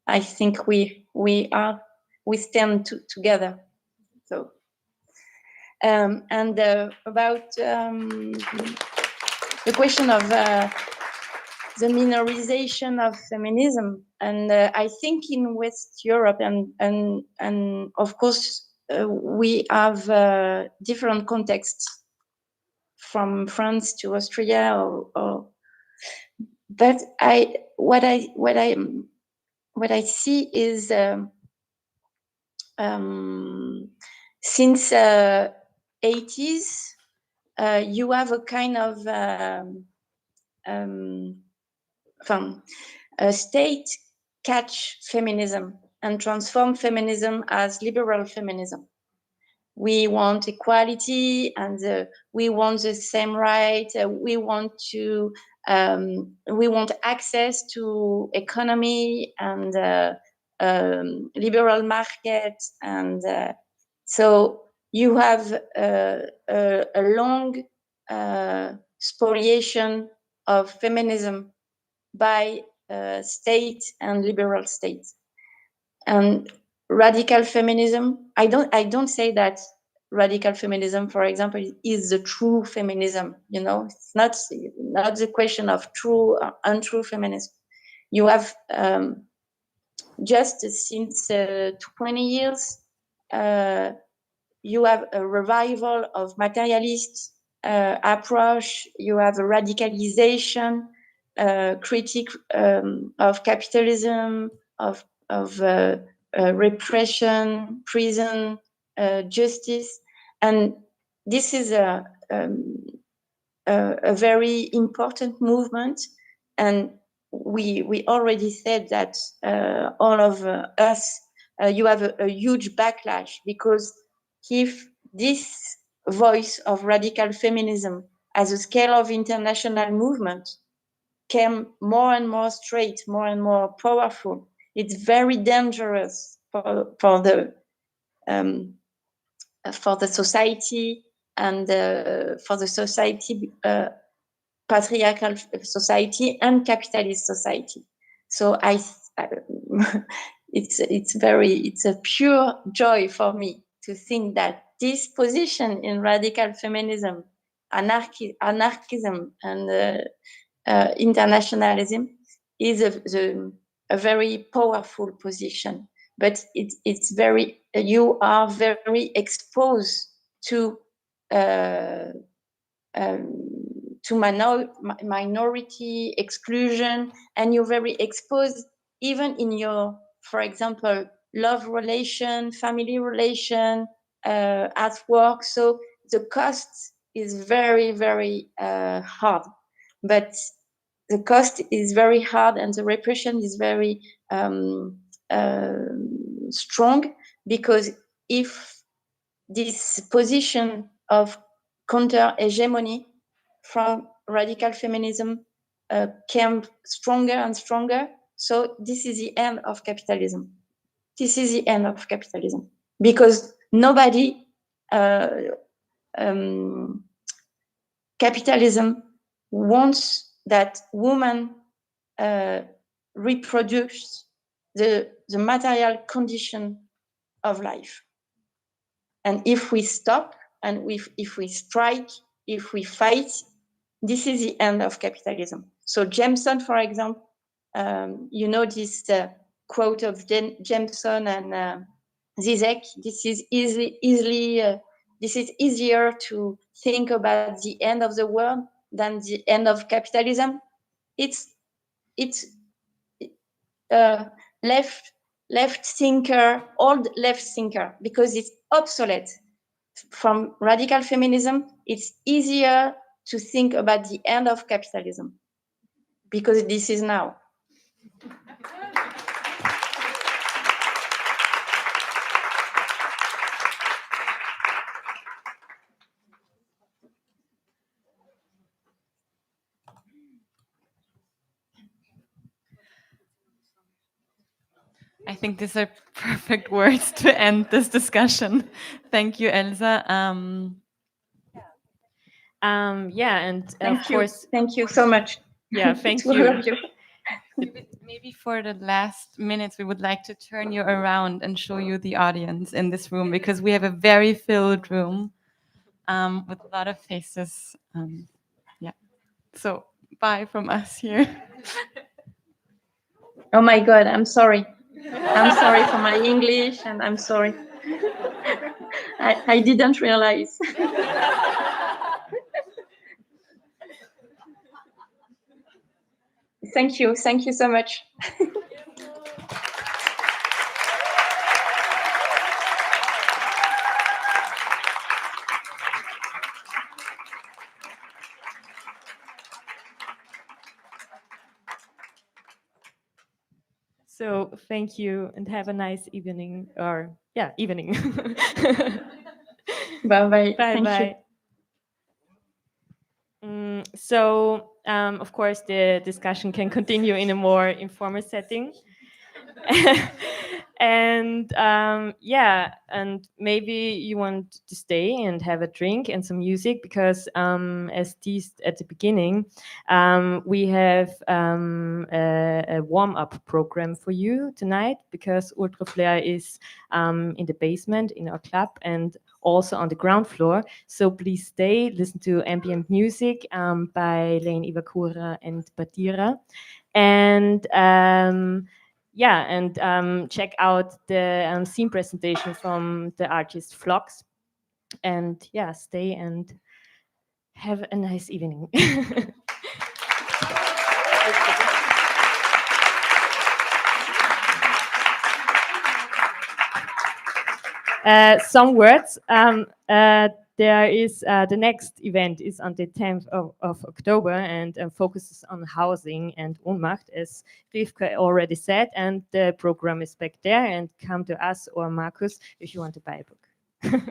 I think we stand together. So and about the question of the minorization of feminism, and I think in West Europe and of course we have different contexts from France to Austria, but what I see is since 80s you have a kind of a state catch feminism and transform feminism as liberal feminism. We want equality, and we want the same right. We want access to economy and liberal market, and so you have a long spoliation of feminism by state and liberal states. And radical feminism, I don't say that radical feminism, for example, is the true feminism. It's not the question of true or untrue feminism. You have just since 20 years you have a revival of materialist approach. You have a radicalization, critique of capitalism, of repression, prison, justice, and this is a very important movement. And we already said that all of us, you have a huge backlash, because if this voice of radical feminism as a scale of international movement came more and more straight, more and more powerful, it's very dangerous for the society, and for the society, patriarchal society and capitalist society. So it's a pure joy for me to think that this position in radical feminism, anarchism, and internationalism is a very powerful position. But it's very, you are very exposed to minority exclusion, and you're very exposed even in your, for example, love relation, family relation, at work. So the cost is very, very hard. But the cost is very hard, and the repression is very strong, because if this position of counter-hegemony from radical feminism came stronger and stronger, so this is the end of capitalism. This is the end of capitalism, because nobody, capitalism wants that women reproduce the material condition of life. And if we stop, and if we strike, if we fight, this is the end of capitalism. So Jameson, for example, you know this quote of Jameson and Zizek. This is this is easier to think about the end of the world than the end of capitalism. It's left thinker, old left thinker, because it's obsolete. From radical feminism, it's easier to think about the end of capitalism, because this is now. I think these are perfect words to end this discussion. Thank you, Elsa. Yeah, and of course, thank you so much. Yeah, thank to you. all of you. Maybe for the last minutes, we would like to turn you around and show you the audience in this room, because we have a very filled room with a lot of faces. Yeah, so bye from us here. Oh my God, I'm sorry. I'm sorry for my English, and I'm sorry. I didn't realize. Thank you so much. So thank you, and have a nice evening, or yeah, evening. Bye-bye. Bye Thank bye. So, of course, the discussion can continue in a more informal setting. And yeah, and maybe you want to stay and have a drink and some music, because as teased at the beginning, we have a warm-up program for you tonight, because Ultra Flare is in the basement in our club and also on the ground floor. So please stay, listen to ambient music by Lane Iwakura and Batira. And yeah, and check out the scene presentation from the artist Flux. And yeah, stay and have a nice evening. Some words. there is the next event is on the 10th of October and focuses on housing and Ohnmacht, as Rivka already said, and the program is back there, and come to us or Marcus if you want to buy a book.